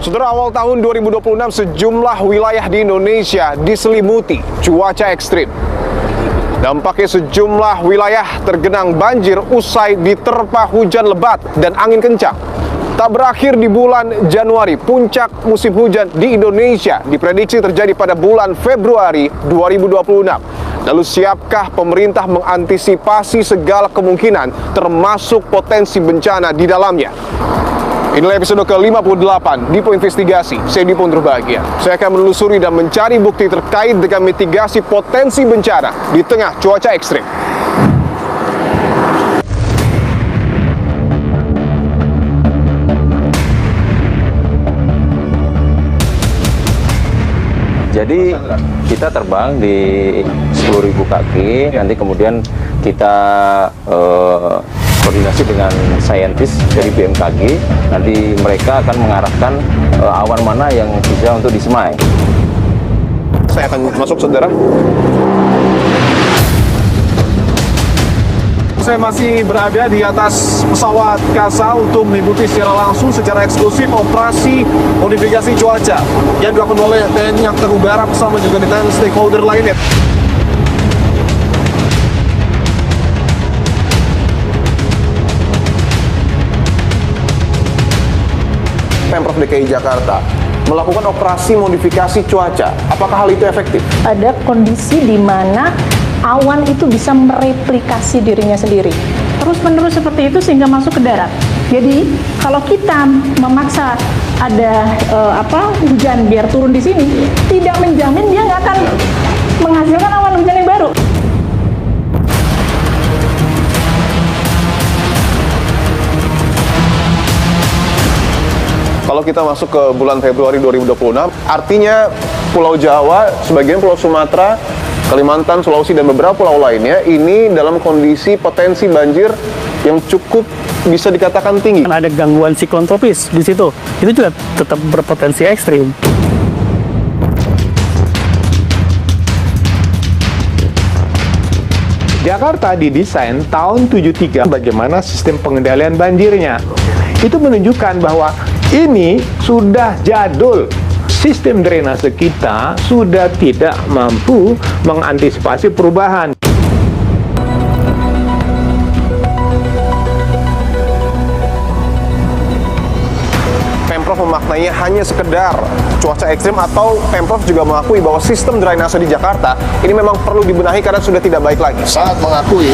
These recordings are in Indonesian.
Saudara, awal tahun 2026 sejumlah wilayah di Indonesia diselimuti cuaca ekstrim. Dampaknya sejumlah wilayah tergenang banjir usai diterpa hujan lebat dan angin kencang. Tak berakhir di bulan Januari, puncak musim hujan di Indonesia diprediksi terjadi pada bulan Februari 2026. Lalu siapkah pemerintah mengantisipasi segala kemungkinan termasuk potensi bencana di dalamnya? Inilah episode ke-58 Dipo Investigasi. Saya Dipo Bahagia. Saya akan menelusuri dan mencari bukti terkait dengan mitigasi potensi bencana di tengah cuaca ekstrim. Jadi kita terbang di 10.000 kaki, nanti kemudian kita koordinasi dengan saintis dari BMKG, nanti mereka akan mengarahkan awan mana yang bisa untuk disemai. Saya akan masuk, saudara. Saya masih berada di atas pesawat Kasa untuk mengikuti secara langsung, secara eksklusif operasi modifikasi cuaca yang dilakukan oleh TNI Angkatan Udara bersama juga dengan stakeholder lainnya. Pemprov DKI Jakarta melakukan operasi modifikasi cuaca. Apakah hal itu efektif? Ada kondisi di mana awan itu bisa mereplikasi dirinya sendiri. Terus-menerus seperti itu sehingga masuk ke darat. Jadi kalau kita memaksa ada hujan biar turun di sini, tidak menjamin dia nggak akan menghasilkan awan hujan yang baru. Kalau kita masuk ke bulan Februari 2026, artinya Pulau Jawa, sebagian Pulau Sumatera, Kalimantan, Sulawesi, dan beberapa pulau lainnya ini dalam kondisi potensi banjir yang cukup bisa dikatakan tinggi. Ada gangguan siklon tropis di situ, itu juga tetap berpotensi ekstrim. Jakarta didesain tahun 73 bagaimana sistem pengendalian banjirnya. Itu menunjukkan bahwa ini sudah jadul. Sistem drainase kita sudah tidak mampu mengantisipasi perubahan. Pemprov memaknainya hanya sekedar cuaca ekstrim, atau Pemprov juga mengakui bahwa sistem drainase di Jakarta ini memang perlu dibenahi karena sudah tidak baik lagi? Sangat mengakui.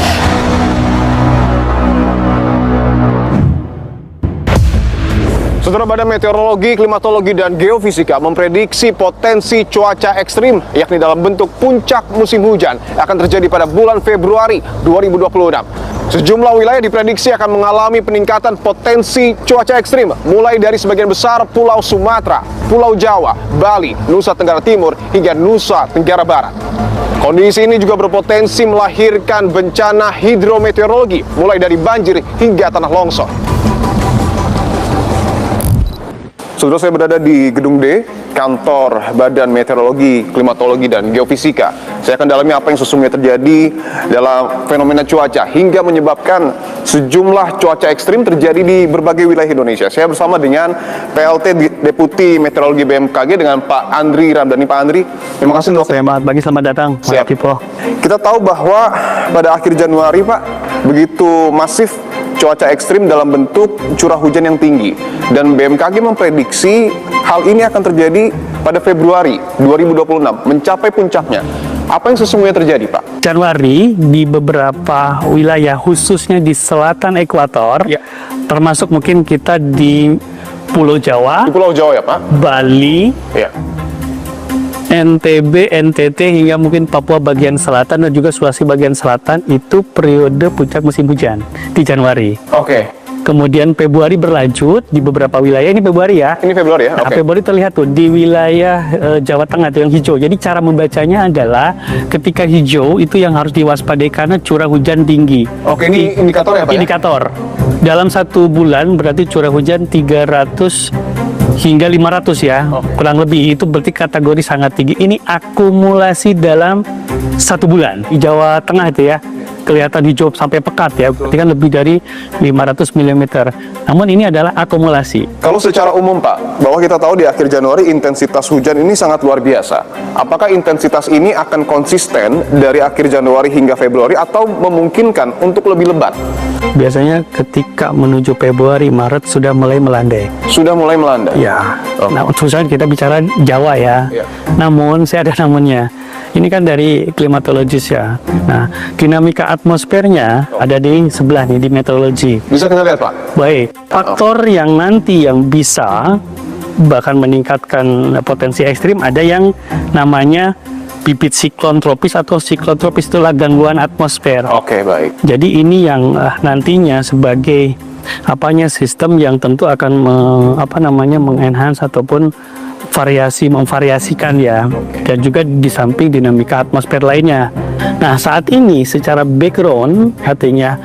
Saudara, Badan Meteorologi, Klimatologi, dan Geofisika memprediksi potensi cuaca ekstrim, yakni dalam bentuk puncak musim hujan, akan terjadi pada bulan Februari 2026. Sejumlah wilayah diprediksi akan mengalami peningkatan potensi cuaca ekstrim, mulai dari sebagian besar Pulau Sumatera, Pulau Jawa, Bali, Nusa Tenggara Timur, hingga Nusa Tenggara Barat. Kondisi ini juga berpotensi melahirkan bencana hidrometeorologi, mulai dari banjir hingga tanah longsor. Saudara, saya berada di Gedung D, kantor Badan Meteorologi, Klimatologi, dan Geofisika. Saya akan dalami apa yang sesungguhnya terjadi dalam fenomena cuaca hingga menyebabkan sejumlah cuaca ekstrim terjadi di berbagai wilayah Indonesia. Saya bersama dengan PLT Deputi Meteorologi BMKG dengan Pak Andri Ramdhani. Pak Andri, terima kasih. Selamat pagi, selamat datang. Siap. Dipo. Kita tahu bahwa pada akhir Januari, Pak, begitu masif cuaca ekstrim dalam bentuk curah hujan yang tinggi, dan BMKG memprediksi hal ini akan terjadi pada Februari 2026 mencapai puncaknya. Apa yang sesungguhnya terjadi, Pak? Januari di beberapa wilayah, khususnya di selatan ekuator, termasuk mungkin kita di Pulau Jawa, Di Pulau Jawa ya, Pak? Bali, Ya. NTB, NTT, hingga mungkin Papua bagian selatan dan juga Sulawesi bagian selatan, itu periode puncak musim hujan di Januari. Oke. Kemudian Februari berlanjut di beberapa wilayah, ini Februari ya. Ini Februari ya? Nah, Oke. Februari terlihat tuh di wilayah Jawa Tengah itu yang hijau. Jadi cara membacanya adalah ketika hijau itu yang harus diwaspadai karena curah hujan tinggi. Oke, ini indikator ya, Pak? Ya? Indikator. Dalam satu bulan berarti curah hujan 300 hingga 500 ya, kurang lebih. Itu berarti kategori sangat tinggi. Ini akumulasi dalam satu bulan di Jawa Tengah itu ya. kelihatan hijau sampai pekat ya, berarti kan lebih dari 500 mm. Namun ini adalah akumulasi. Kalau secara umum Pak, bahwa kita tahu di akhir Januari intensitas hujan ini sangat luar biasa. Apakah intensitas ini akan konsisten dari akhir Januari hingga Februari atau memungkinkan untuk lebih lebat? Biasanya ketika menuju Februari, Maret sudah mulai melandai. Sudah mulai melandai? Ya, Oh. nah khususnya kita bicara Jawa ya. Ya. Namun saya ada namunnya. Ini kan dari klimatologis ya. Nah, dinamika atmosfernya ada di sebelah nih di meteorologi. Bisa kita lihat Pak? Baik, faktor yang nanti yang bisa bahkan meningkatkan potensi ekstrim ada yang namanya bibit siklon tropis atau siklon tropis, itulah gangguan atmosfer. Oke, baik. Jadi ini yang nantinya sebagai sistem yang tentu akan mengenhance ataupun memvariasikan ya, dan juga di samping dinamika atmosfer lainnya. Nah, saat ini secara background artinya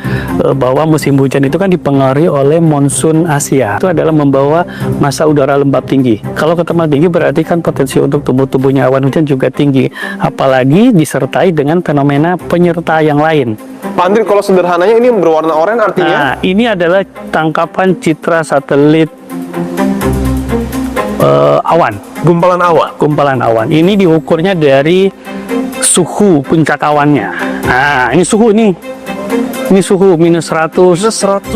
bahwa musim hujan itu kan dipengaruhi oleh monsun Asia. Itu adalah membawa massa udara lembab tinggi. Kalau ketebalan tinggi berarti kan potensi untuk tumbuhnya awan hujan juga tinggi, apalagi disertai dengan fenomena penyerta yang lain. Pak Andri, kalau sederhananya ini berwarna oranye artinya? Nah, ini adalah tangkapan citra satelit awan. Gumpalan awan. Ini diukurnya dari suhu puncak awannya. Nah, ini suhu nih. Ini suhu minus 100.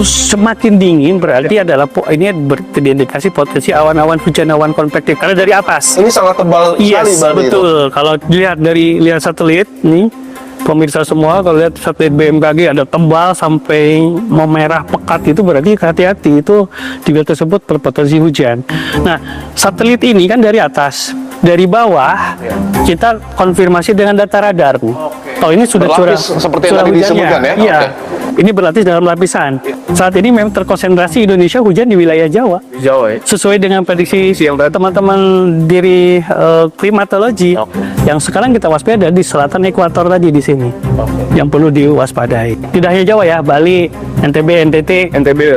Semakin dingin berarti adalah ini terindikasi potensi awan-awan hujan, awan konvektif karena dari atas. Ini sangat tebal sekali Yes, berarti betul. Kalau dilihat dari satelit nih, pemirsa semua kalau lihat satelit BMKG ada tebal sampai memerah pekat, itu berarti hati-hati, itu di wilayah tersebut berpotensi hujan. Nah, satelit ini kan dari atas, dari bawah kita konfirmasi dengan data radar. Oh, ini sudah berlapis seperti yang tadi disebutkan ya? Iya. Oke. Ini berlapis dalam lapisan. Saat ini memang terkonsentrasi Indonesia hujan di wilayah Jawa. Jawa ya. Sesuai dengan prediksi teman-teman dari klimatologi, yang sekarang kita waspada di selatan ekuator tadi di sini, yang perlu diwaspadai. Tidak hanya Jawa ya, Bali, NTB, NTT,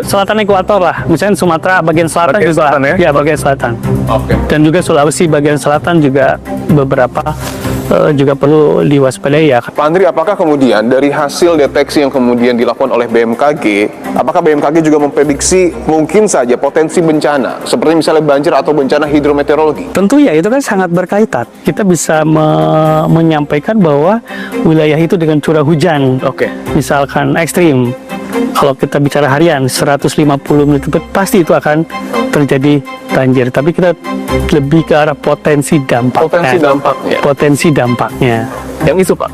selatan ekuator lah. Misalnya Sumatera bagian selatan Bagian juga, selatan ya? bagian selatan. Oke. Dan juga Sulawesi bagian selatan juga beberapa juga perlu diwaspadai ya. Pak Andri, apakah kemudian dari hasil deteksi yang kemudian dilakukan oleh BMKG, apakah BMKG juga memprediksi mungkin saja potensi bencana, seperti misalnya banjir atau bencana hidrometeorologi? Tentu ya, itu kan sangat berkaitan. Kita bisa menyampaikan bahwa wilayah itu dengan curah hujan, misalkan ekstrim, kalau kita bicara harian 150 mm, pasti itu akan terjadi banjir. Tapi kita lebih ke arah potensi dampaknya. Potensi dampaknya. Yang itu Pak?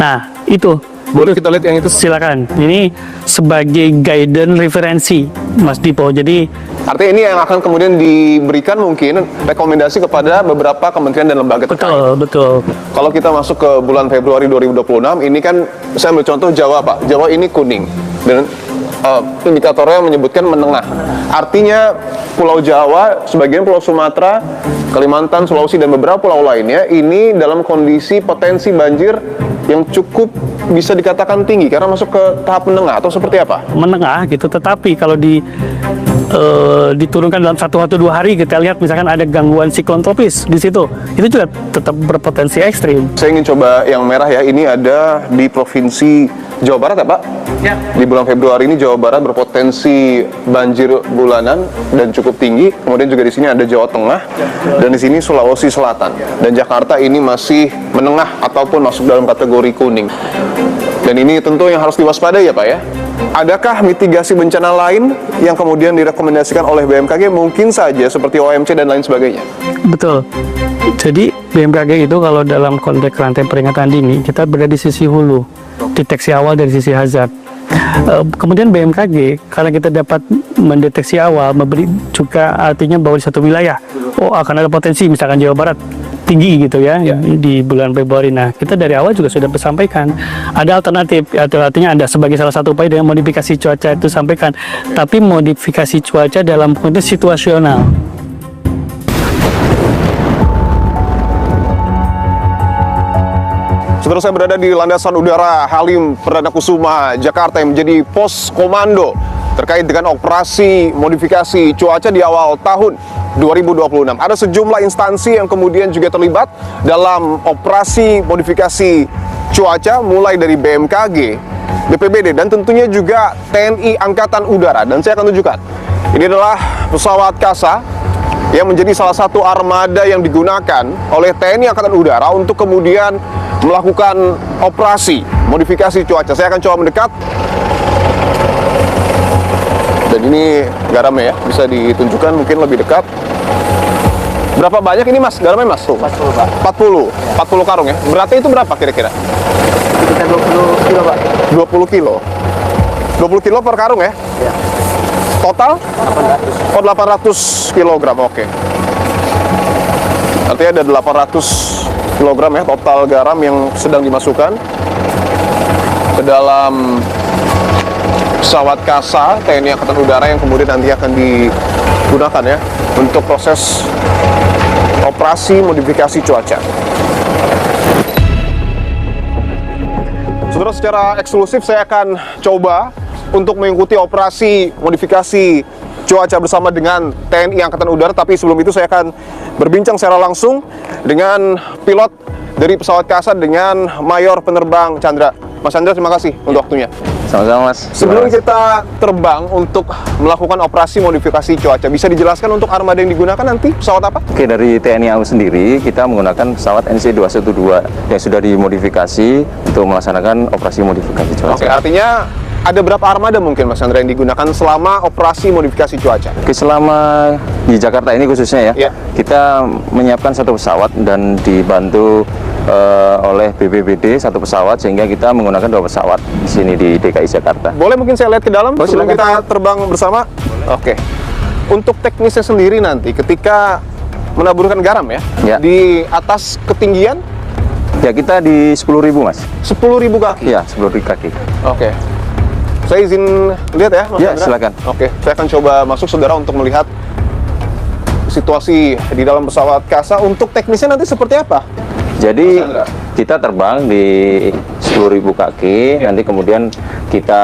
Nah, itu. Boleh kita lihat yang itu? Silakan. Ini sebagai guidance referensi, Mas Dipo. Jadi artinya ini yang akan kemudian diberikan mungkin rekomendasi kepada beberapa kementerian dan lembaga terkait. betul. Kalau kita masuk ke bulan Februari 2026, ini kan saya ambil contoh Jawa Pak. Jawa ini kuning dan indikatornya menyebutkan menengah. Artinya Pulau Jawa, sebagian Pulau Sumatera, Kalimantan, Sulawesi dan beberapa pulau lainnya ini dalam kondisi potensi banjir yang cukup bisa dikatakan tinggi karena masuk ke tahap menengah atau seperti apa? Menengah gitu, tetapi kalau diturunkan dalam 1 atau 2 hari, kita lihat misalkan ada gangguan siklon tropis di situ, itu juga tetap berpotensi ekstrim. Saya ingin coba yang merah ya, ini ada di Provinsi Jawa Barat ya Pak? Ya. Di bulan Februari ini Jawa Barat berpotensi banjir bulanan dan cukup tinggi. Kemudian juga di sini ada Jawa Tengah dan di sini Sulawesi Selatan. Dan Jakarta ini masih menengah ataupun masuk dalam kategori kuning. Dan ini tentu yang harus diwaspadai ya Pak ya. Adakah mitigasi bencana lain yang kemudian direkomendasikan oleh BMKG mungkin saja seperti OMC dan lain sebagainya? Betul. Jadi BMKG itu kalau dalam konteks rantai peringatan dini, kita berada di sisi hulu, deteksi awal dari sisi hazard. Kemudian BMKG, karena kita dapat mendeteksi awal, memberi juga artinya bahwa di satu wilayah, akan ada potensi misalkan Jawa Barat tinggi gitu ya, di bulan Februari. Nah, kita dari awal juga sudah bersampaikan ada alternatif, artinya ada sebagai salah satu upaya dengan modifikasi cuaca itu sampaikan, tapi modifikasi cuaca dalam konteks situasional. Saudara, saya berada di landasan udara Halim Perdana Kusuma, Jakarta yang menjadi pos komando terkait dengan operasi modifikasi cuaca di awal tahun 2026. Ada sejumlah instansi yang kemudian juga terlibat dalam operasi modifikasi cuaca, mulai dari BMKG, BPBD dan tentunya juga TNI Angkatan Udara. Dan saya akan tunjukkan, ini adalah pesawat Kasa yang menjadi salah satu armada yang digunakan oleh TNI Angkatan Udara untuk kemudian melakukan operasi modifikasi cuaca. Saya akan coba mendekat. Dan ini garamnya ya, bisa ditunjukkan mungkin lebih dekat. Berapa banyak ini mas, garamnya mas? Tuh. 40 Pak. 40 karung ya. Beratnya itu berapa kira-kira? Sekitar 20 kilo Pak. 20 kilo. 20 kilo per karung ya? Ya. Total? 800. Oh, 800 kilogram, oke. Artinya ada 800 kilogram ya total garam yang sedang dimasukkan ke dalam pesawat Kasa TNI Angkatan Udara yang kemudian nanti akan digunakan ya untuk proses operasi modifikasi cuaca. Saudara, secara eksklusif saya akan coba untuk mengikuti operasi modifikasi cuaca bersama dengan TNI Angkatan Udara. Tapi sebelum itu saya akan berbincang secara langsung dengan pilot dari pesawat Kasa, dengan Mayor Penerbang Chandra. Mas Chandra, terima kasih untuk waktunya. Sama-sama Mas. Sebelum kita terbang untuk melakukan operasi modifikasi cuaca, bisa dijelaskan untuk armada yang digunakan nanti pesawat apa? Oke, dari TNI AU sendiri kita menggunakan pesawat NC212 yang sudah dimodifikasi untuk melaksanakan operasi modifikasi cuaca. Oke, artinya ada berapa armada mungkin Mas Chandra yang digunakan selama operasi modifikasi cuaca? Oke, selama di Jakarta ini khususnya ya, Iya. kita menyiapkan satu pesawat dan dibantu oleh BPBD satu pesawat, sehingga kita menggunakan 2 pesawat di sini di DKI Jakarta. Boleh mungkin saya lihat ke dalam sebelum silakan. kita terbang bersama? Oke. Untuk teknisnya sendiri nanti ketika menaburkan garam ya, Ya. di atas ketinggian Ya, kita di 10.000 Mas. 10.000 kaki. Ya, 10.000 kaki. Oke. Saya izin lihat ya, Mas Ya, Chandra? silakan. Oke, saya akan coba masuk saudara untuk melihat situasi di dalam pesawat Kasa. Untuk teknisnya nanti seperti apa? Jadi Mas Chandra. kita terbang di 10.000 kaki, nanti kemudian kita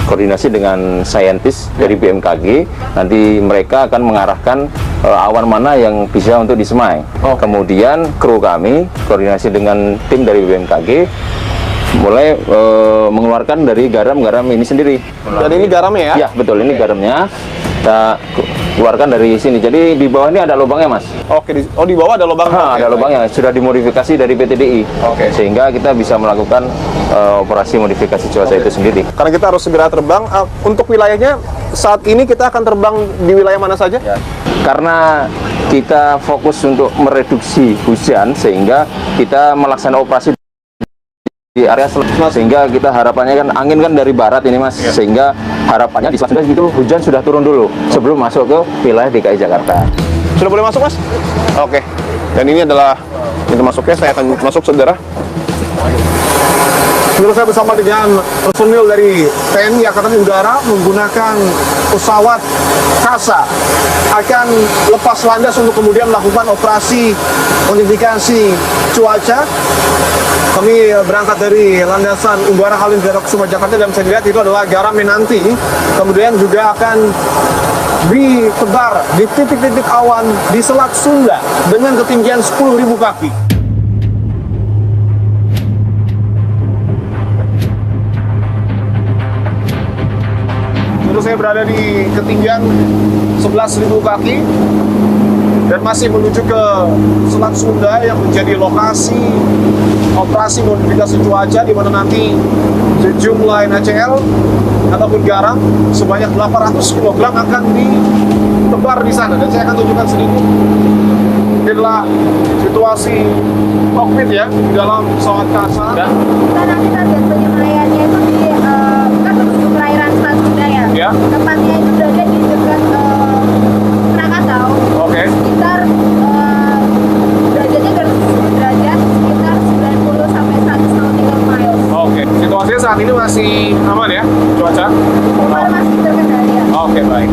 koordinasi dengan saintis dari BMKG. Nanti mereka akan mengarahkan awan mana yang bisa untuk disemai. Kemudian kru kami koordinasi dengan tim dari BMKG mulai mengeluarkan dari garam-garam ini sendiri. Dan ini garamnya ya? Ya, betul, ini garamnya kita keluarkan dari sini. Jadi di bawah ini ada lubangnya Mas. Oke, di bawah ada lubang. Oke, Ada lubangnya, sudah dimodifikasi dari PTDI. Oke. Sehingga kita bisa melakukan operasi modifikasi cuaca itu sendiri. Karena kita harus segera terbang. Untuk wilayahnya saat ini kita akan terbang di wilayah mana saja? Ya. Karena kita fokus untuk mereduksi hujan, sehingga kita melaksanakan operasi di area selatan, sehingga kita harapannya kan angin kan dari barat ini Mas, sehingga harapannya di selatan itu hujan sudah turun dulu sebelum masuk ke wilayah DKI Jakarta. Sudah boleh masuk Mas? Oke. Dan ini adalah pintu masuknya, saya akan masuk saudara. Saudara, saya bersama dengan personil dari TNI Angkatan Udara menggunakan pesawat Kasa akan lepas landas untuk kemudian melakukan operasi modifikasi cuaca. Kami berangkat dari landasan Udara Halim Perdana Kusuma Jakarta, dan bisa dilihat itu adalah garam yang nanti kemudian juga akan ditebar di titik-titik awan di Selat Sunda dengan ketinggian 10.000 kaki. Terus saya berada di ketinggian 11.000 kaki dan masih menuju ke Selat Sunda yang menjadi lokasi operasi modifikasi cuaca, di mana nanti sejumlah NaCl ataupun garam sebanyak 800 kg akan ditebar di sana, dan saya akan tunjukkan sedikit. Ini adalah situasi kokpit ya di dalam pesawat Kasa. Kita nanti target penyelayarnya itu di kan menuju perairan Selat Sunda ya. Ya. Tempatnya itu berada di dekat Krakatau. Oke. Sekitar derajatnya derajat sekitar 90 sampai 130 miles. Oke, situasinya saat ini masih aman ya cuaca? Umar masih terkendali ya. Oke, baik.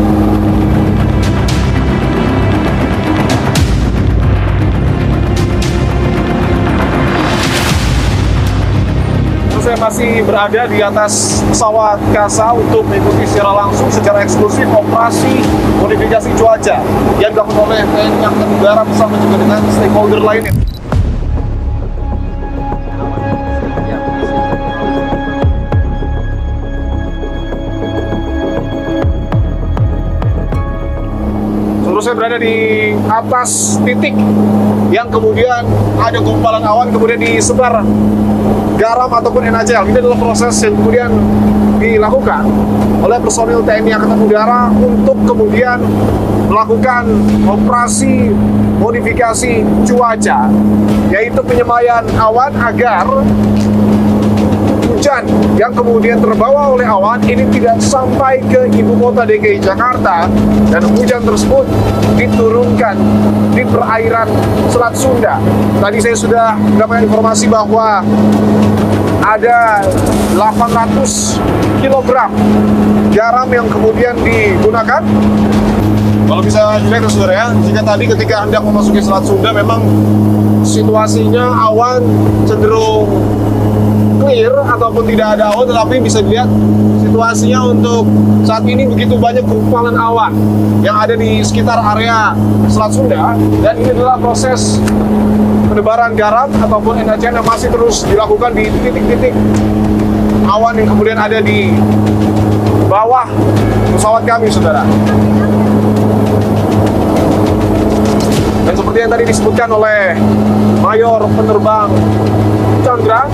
Saya masih berada di atas pesawat Kasa untuk mengikuti secara langsung, secara eksklusif operasi modifikasi cuaca yang dilakukan oleh TNI Angkatan Udara bersama juga dengan stakeholder lainnya. Terus saya berada di atas titik yang kemudian ada gumpalan awan kemudian disebar garam ataupun NaCl. Ini adalah proses yang kemudian dilakukan oleh personil TNI Angkatan Udara untuk kemudian melakukan operasi modifikasi cuaca, yaitu penyemayan awan agar hujan yang kemudian terbawa oleh awan ini tidak sampai ke ibu kota DKI Jakarta, dan hujan tersebut diturunkan di perairan Selat Sunda. Tadi saya sudah mendapatkan informasi bahwa ada 800 kg garam yang kemudian digunakan. Kalau bisa dilihat ya saudara ya, jika tadi ketika hendak memasuki Selat Sunda memang situasinya awan cenderung clear ataupun tidak ada awan, tetapi bisa dilihat situasinya untuk saat ini begitu banyak gumpalan awan yang ada di sekitar area Selat Sunda, dan ini adalah proses penebaran garam ataupun NaCl yang masih terus dilakukan di titik-titik awan yang kemudian ada di bawah pesawat kami, saudara. Dan seperti yang tadi disebutkan oleh Mayor Penerbang Chandra,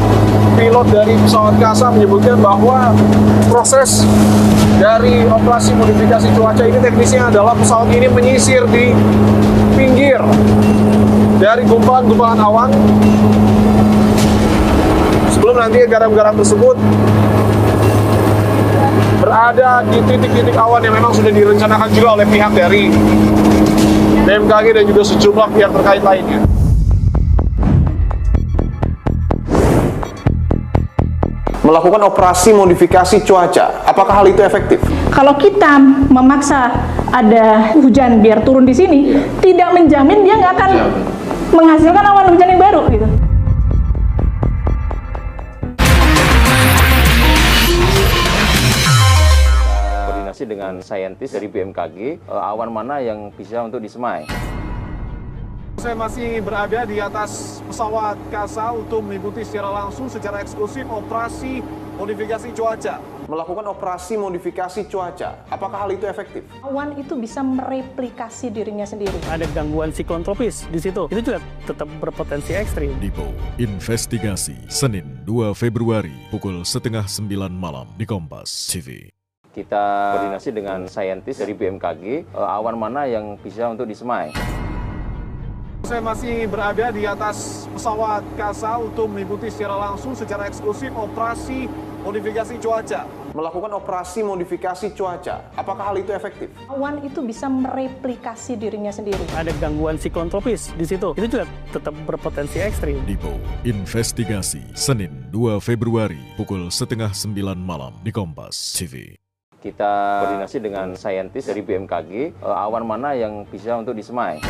pilot dari pesawat Kasa, menyebutkan bahwa proses dari operasi modifikasi cuaca ini teknisnya adalah pesawat ini menyisir di pinggir dari gumpalan-gumpalan awan sebelum nanti garam-garam tersebut berada di titik-titik awan yang memang sudah direncanakan juga oleh pihak dari BMKG dan juga sejumlah pihak terkait lainnya. Melakukan operasi modifikasi cuaca, apakah hal itu efektif? Kalau kita memaksa ada hujan biar turun di sini, tidak menjamin dia nggak akan menghasilkan awan hujan yang baru gitu. Koordinasi dengan saintis dari BMKG, awan mana yang bisa untuk disemai. Saya masih berada di atas pesawat Kasa untuk mengikuti secara langsung, secara eksklusif operasi modifikasi cuaca. Melakukan operasi modifikasi cuaca, apakah hal itu efektif? Awan itu bisa mereplikasi dirinya sendiri. Ada gangguan siklon tropis di situ. Itu juga tetap berpotensi ekstrim. Dipo Investigasi, Senin 2 Februari pukul 8:30 malam di Kompas TV. Kita koordinasi dengan saintis dari BMKG, awan mana yang bisa untuk disemai. Saya masih berada di atas pesawat Kasa untuk mengikuti secara langsung, secara eksklusif operasi modifikasi cuaca. Melakukan operasi modifikasi cuaca, apakah hal itu efektif? Awan itu bisa mereplikasi dirinya sendiri. Ada gangguan siklon tropis di situ. Itu juga tetap berpotensi ekstrim. Dipo Investigasi, Senin 2 Februari pukul 8:30 malam di Kompas TV. Kita koordinasi dengan saintis dari BMKG, awan mana yang bisa untuk disemai.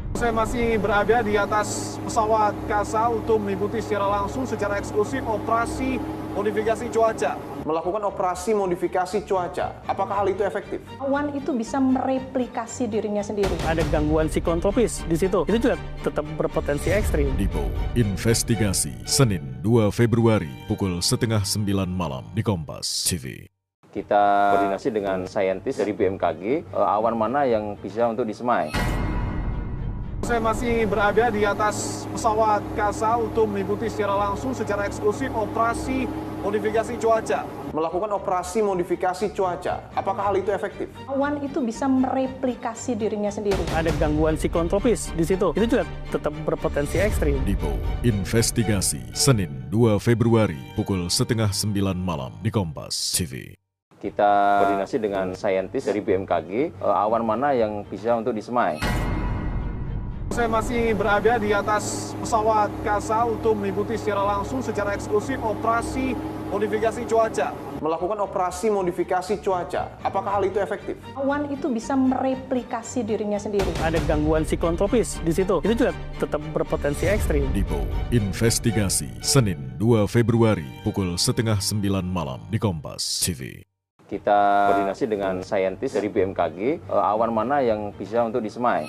Saya masih berada di atas pesawat Kasa untuk mengikuti secara langsung, secara eksklusif operasi modifikasi cuaca. Melakukan operasi modifikasi cuaca, apakah hal itu efektif? Awan itu bisa mereplikasi dirinya sendiri. Ada gangguan siklon tropis di situ. Itu juga tetap berpotensi ekstrim. Dipo Investigasi, Senin 2 Februari pukul 8:30 malam di Kompas TV. Kita koordinasi dengan saintis dari BMKG, awan mana yang bisa untuk disemai. Saya masih berada di atas pesawat Kasa untuk mengikuti secara langsung, secara eksklusif operasi modifikasi cuaca. Melakukan operasi modifikasi cuaca, apakah hal itu efektif? Awan itu bisa mereplikasi dirinya sendiri. Ada gangguan siklon tropis di situ. Itu juga tetap berpotensi ekstrim. Dipo Investigasi, Senin 2 Februari pukul 8:30 malam di Kompas TV. Kita koordinasi dengan saintis dari BMKG, awan mana yang bisa untuk disemai. Saya masih berada di atas pesawat Kasa untuk mengikuti secara langsung, secara eksklusif operasi modifikasi cuaca. Melakukan operasi modifikasi cuaca, apakah hal itu efektif? Awan itu bisa mereplikasi dirinya sendiri. Ada gangguan siklon tropis di situ. Itu juga tetap berpotensi ekstrim. Dipo Investigasi, Senin 2 Februari pukul 8:30 malam di Kompas TV. Kita koordinasi dengan saintis dari BMKG, awan mana yang bisa untuk disemai.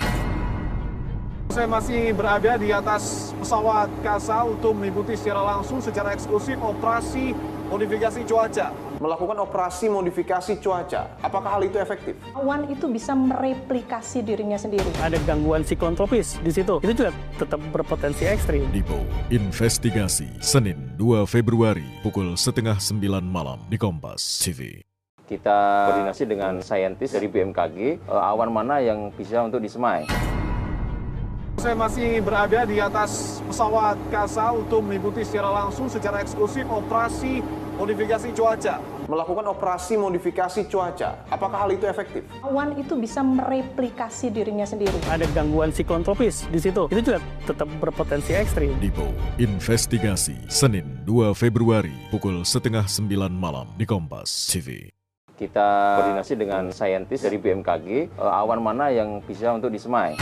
Saya masih berada di atas pesawat Kasa untuk mengikuti secara langsung, secara eksklusif operasi modifikasi cuaca. melakukan operasi modifikasi cuaca. Apakah hal itu efektif? Awan itu bisa mereplikasi dirinya sendiri. Ada gangguan siklon tropis di situ. Itu juga tetap berpotensi ekstrim. Dipo Investigasi Senin 2 Februari pukul 8:30 malam di Kompas TV. Kita koordinasi dengan saintis dari BMKG, awan mana yang bisa untuk disemai. Saya masih berada di atas pesawat KASA untuk mengikuti secara langsung, secara eksklusif operasi modifikasi cuaca. Melakukan operasi modifikasi cuaca. Apakah hal itu efektif? Awan itu bisa mereplikasi dirinya sendiri. Ada gangguan siklon tropis di situ. Itu juga tetap berpotensi ekstrim. Dipo Investigasi Senin 2 Februari pukul 8:30 malam di Kompas TV. Kita koordinasi dengan saintis dari BMKG, awan mana yang bisa untuk disemai.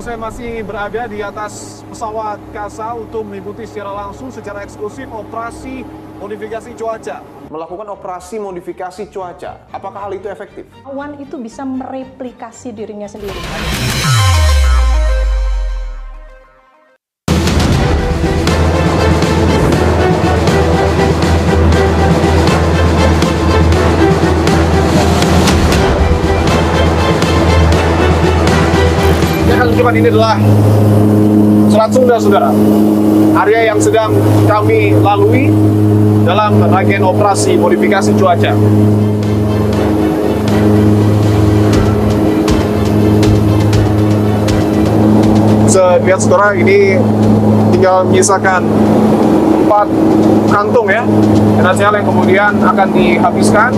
Saya masih berada di atas pesawat KASA untuk mengikuti secara langsung, secara eksklusif operasi modifikasi cuaca. Melakukan operasi modifikasi cuaca. Apakah hal itu efektif? Awan itu bisa mereplikasi dirinya sendiri. Teman-teman, ini adalah Selat Sunda, saudara. Area yang sedang kami lalui dalam rangkaian operasi modifikasi cuaca. Lihat saudara, ini tinggal menyisakan 4 kantung ya, NaCl yang kemudian akan dihabiskan,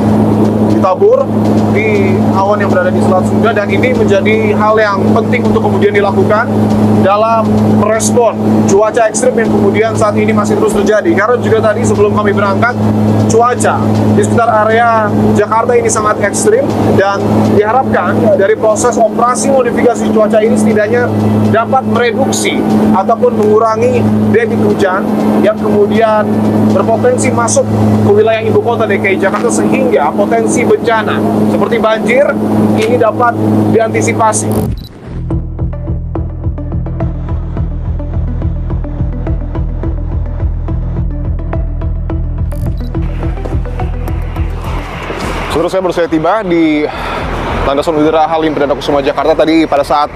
ditabur di awan yang berada di Selat Sunda, dan ini menjadi hal yang penting untuk kemudian dilakukan dalam merespon cuaca ekstrim yang kemudian saat ini masih terus terjadi. Karena juga tadi sebelum kami berangkat, cuaca di sekitar area Jakarta ini sangat ekstrim, dan diharapkan dari proses operasi modifikasi cuaca ini setidaknya dapat mereduksi ataupun mengurangi debit hujan yang kemudian berpotensi masuk ke wilayah ibu kota DKI Jakarta, sehingga potensi bencana seperti banjir ini dapat diantisipasi. Saudara, saya baru saja tiba di Landasan Udara Halim Perdana Kusuma Jakarta. Tadi pada saat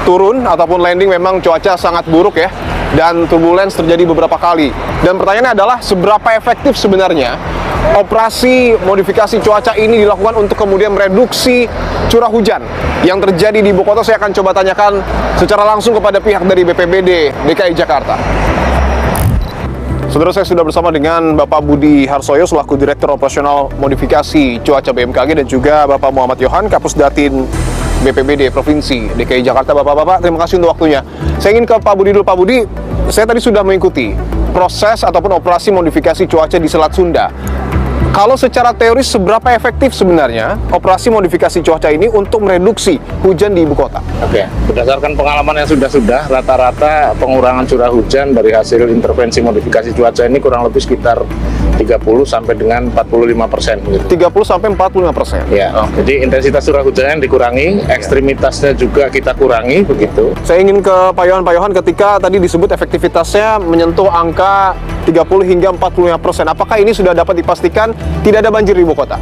turun ataupun landing memang cuaca sangat buruk ya, dan turbulence terjadi beberapa kali. Dan pertanyaannya adalah seberapa efektif sebenarnya operasi modifikasi cuaca ini dilakukan untuk kemudian mereduksi curah hujan yang terjadi di ibu kota. Saya akan coba tanyakan secara langsung kepada pihak dari BPBD DKI Jakarta. Saudara, saya sudah bersama dengan Bapak Budi Harsoyo selaku Direktur Operasional Modifikasi Cuaca BMKG, dan juga Bapak Muhammad Yohan, Kapusdatin BPBD Provinsi DKI Jakarta. Bapak-bapak, terima kasih untuk waktunya. Saya ingin ke Pak Budi dulu. Pak Budi, saya tadi sudah mengikuti proses ataupun operasi modifikasi cuaca di Selat Sunda. Kalau secara teoris, seberapa efektif sebenarnya operasi modifikasi cuaca ini untuk mereduksi hujan di ibu kota? Oke, berdasarkan pengalaman yang sudah rata-rata pengurangan curah hujan dari hasil intervensi modifikasi cuaca ini kurang lebih sekitar 30 sampai dengan 45%. Gitu. 30 sampai 45%? Ya, jadi intensitas curah hujannya dikurangi, ekstremitasnya juga kita kurangi, begitu. Saya ingin ke Pak Yohan, ketika tadi disebut efektivitasnya menyentuh angka 30 hingga 45%. Apakah ini sudah dapat dipastikan tidak ada banjir di ibu kota?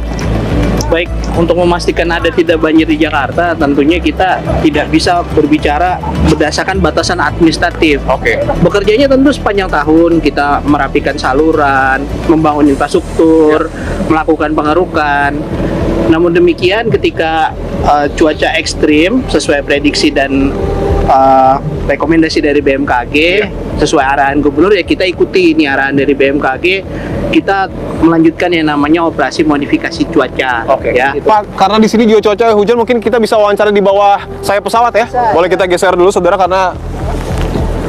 Baik, untuk memastikan ada tidak banjir di Jakarta, tentunya kita tidak bisa berbicara berdasarkan batasan administratif. Oke. Bekerjanya tentu sepanjang tahun, kita merapikan saluran, membangun infrastruktur, melakukan pengerukan. Namun demikian, ketika cuaca ekstrim sesuai prediksi dan rekomendasi dari BMKG, sesuai arahan gubernur, ya kita ikuti ini arahan dari BMKG. Kita melanjutkan yang namanya operasi modifikasi cuaca. Oke. Ya. Pak, karena di sini juga cuaca hujan, mungkin kita bisa wawancara di bawah sayap pesawat ya. Boleh kita geser dulu, saudara, karena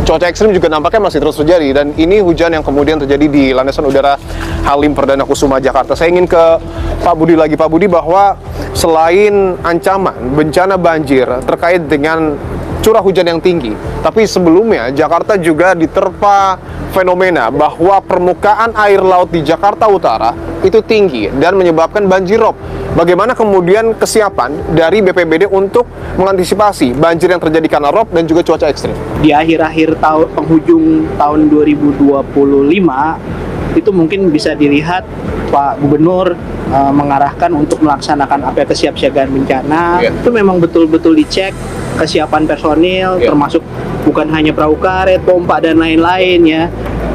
cuaca ekstrim juga nampaknya masih terus terjadi, dan ini hujan yang kemudian terjadi di Landasan Udara Halim Perdana Kusuma Jakarta. Saya ingin ke Pak Budi lagi. Pak Budi, bahwa selain ancaman bencana banjir terkait dengan curah hujan yang tinggi, tapi sebelumnya Jakarta juga diterpa fenomena bahwa permukaan air laut di Jakarta Utara itu tinggi dan menyebabkan banjir rob. Bagaimana kemudian kesiapan dari BPBD untuk mengantisipasi banjir yang terjadi karena rob dan juga cuaca ekstrim? Di akhir-akhir tahun penghujung tahun 2025 itu mungkin bisa dilihat Pak Gubernur mengarahkan untuk melaksanakan apa kesiapsiagaan bencana. Itu memang betul-betul dicek kesiapan personil, termasuk bukan hanya perahu karet, pompa dan lain-lain ya.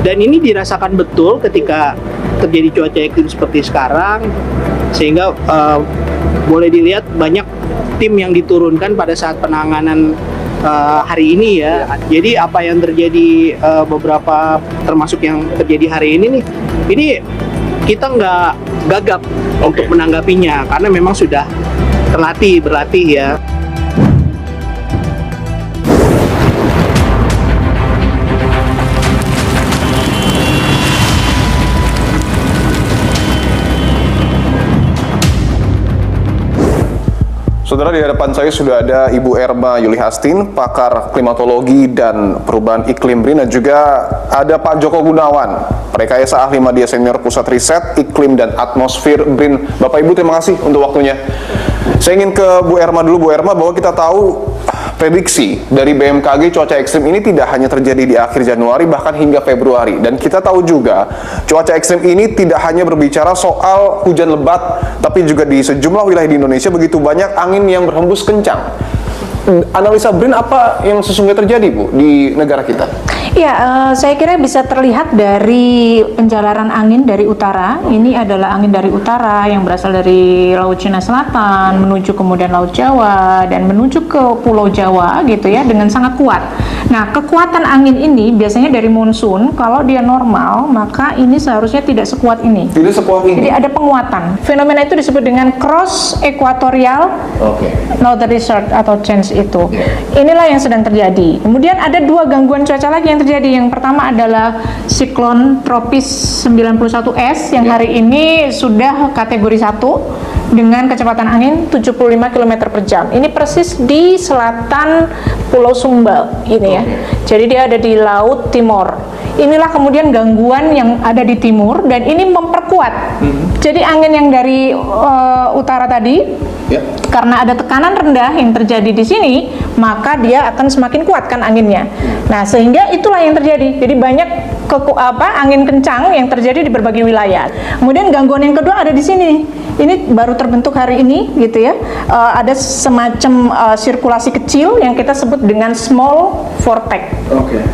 Dan ini dirasakan betul ketika terjadi cuaca ekstrim seperti sekarang, sehingga boleh dilihat banyak tim yang diturunkan pada saat penanganan hari ini ya. Jadi apa yang terjadi beberapa, termasuk yang terjadi hari ini nih, ini kita nggak gagap untuk menanggapinya karena memang sudah berlatih ya. Saudara, di hadapan saya sudah ada Ibu Erma Yuli Hastin, pakar klimatologi dan perubahan iklim BRIN, dan juga ada Pak Joko Gunawan, Rekayasa Ahli Media Senior Pusat Riset Iklim dan Atmosfer BRIN. Bapak Ibu, terima kasih untuk waktunya. Saya ingin ke Bu Erma dulu. Bu Erma, bahwa kita tahu prediksi dari BMKG cuaca ekstrim ini tidak hanya terjadi di akhir Januari, bahkan hingga Februari. Dan kita tahu juga cuaca ekstrim ini tidak hanya berbicara soal hujan lebat, tapi juga di sejumlah wilayah di Indonesia begitu banyak angin yang berhembus kencang. Analisa BRIN apa yang sesungguhnya terjadi, Bu, di negara kita? Ya, saya kira bisa terlihat dari penjalaran angin dari utara. Ini adalah angin dari utara yang berasal dari Laut Cina Selatan menuju kemudian Laut Jawa dan menuju ke Pulau Jawa gitu ya, dengan sangat kuat. Nah, kekuatan angin ini biasanya dari monsun. Kalau dia normal, maka ini seharusnya tidak sekuat ini. Tidak sekuat ini. Jadi ada penguatan. Fenomena itu disebut dengan cross equatorial northern desert atau change itu. Inilah yang sedang terjadi. Kemudian ada dua gangguan cuaca lagi yang terjadi. Yang pertama adalah siklon tropis 91S yang hari ini sudah kategori 1 dengan kecepatan angin 75 km per jam. Ini persis di selatan Pulau Sumba ini ya. Jadi dia ada di Laut Timor. Inilah kemudian gangguan yang ada di timur dan ini memperkuat. Jadi angin yang dari utara tadi, karena ada tekanan rendah yang terjadi di sini, maka dia akan semakin kuat kan anginnya. Nah, sehingga itulah yang terjadi. Jadi banyak angin kencang yang terjadi di berbagai wilayah. Kemudian gangguan yang kedua ada di sini. Ini baru terbentuk hari ini gitu ya. Ada semacam sirkulasi kecil yang kita sebut dengan small vortex.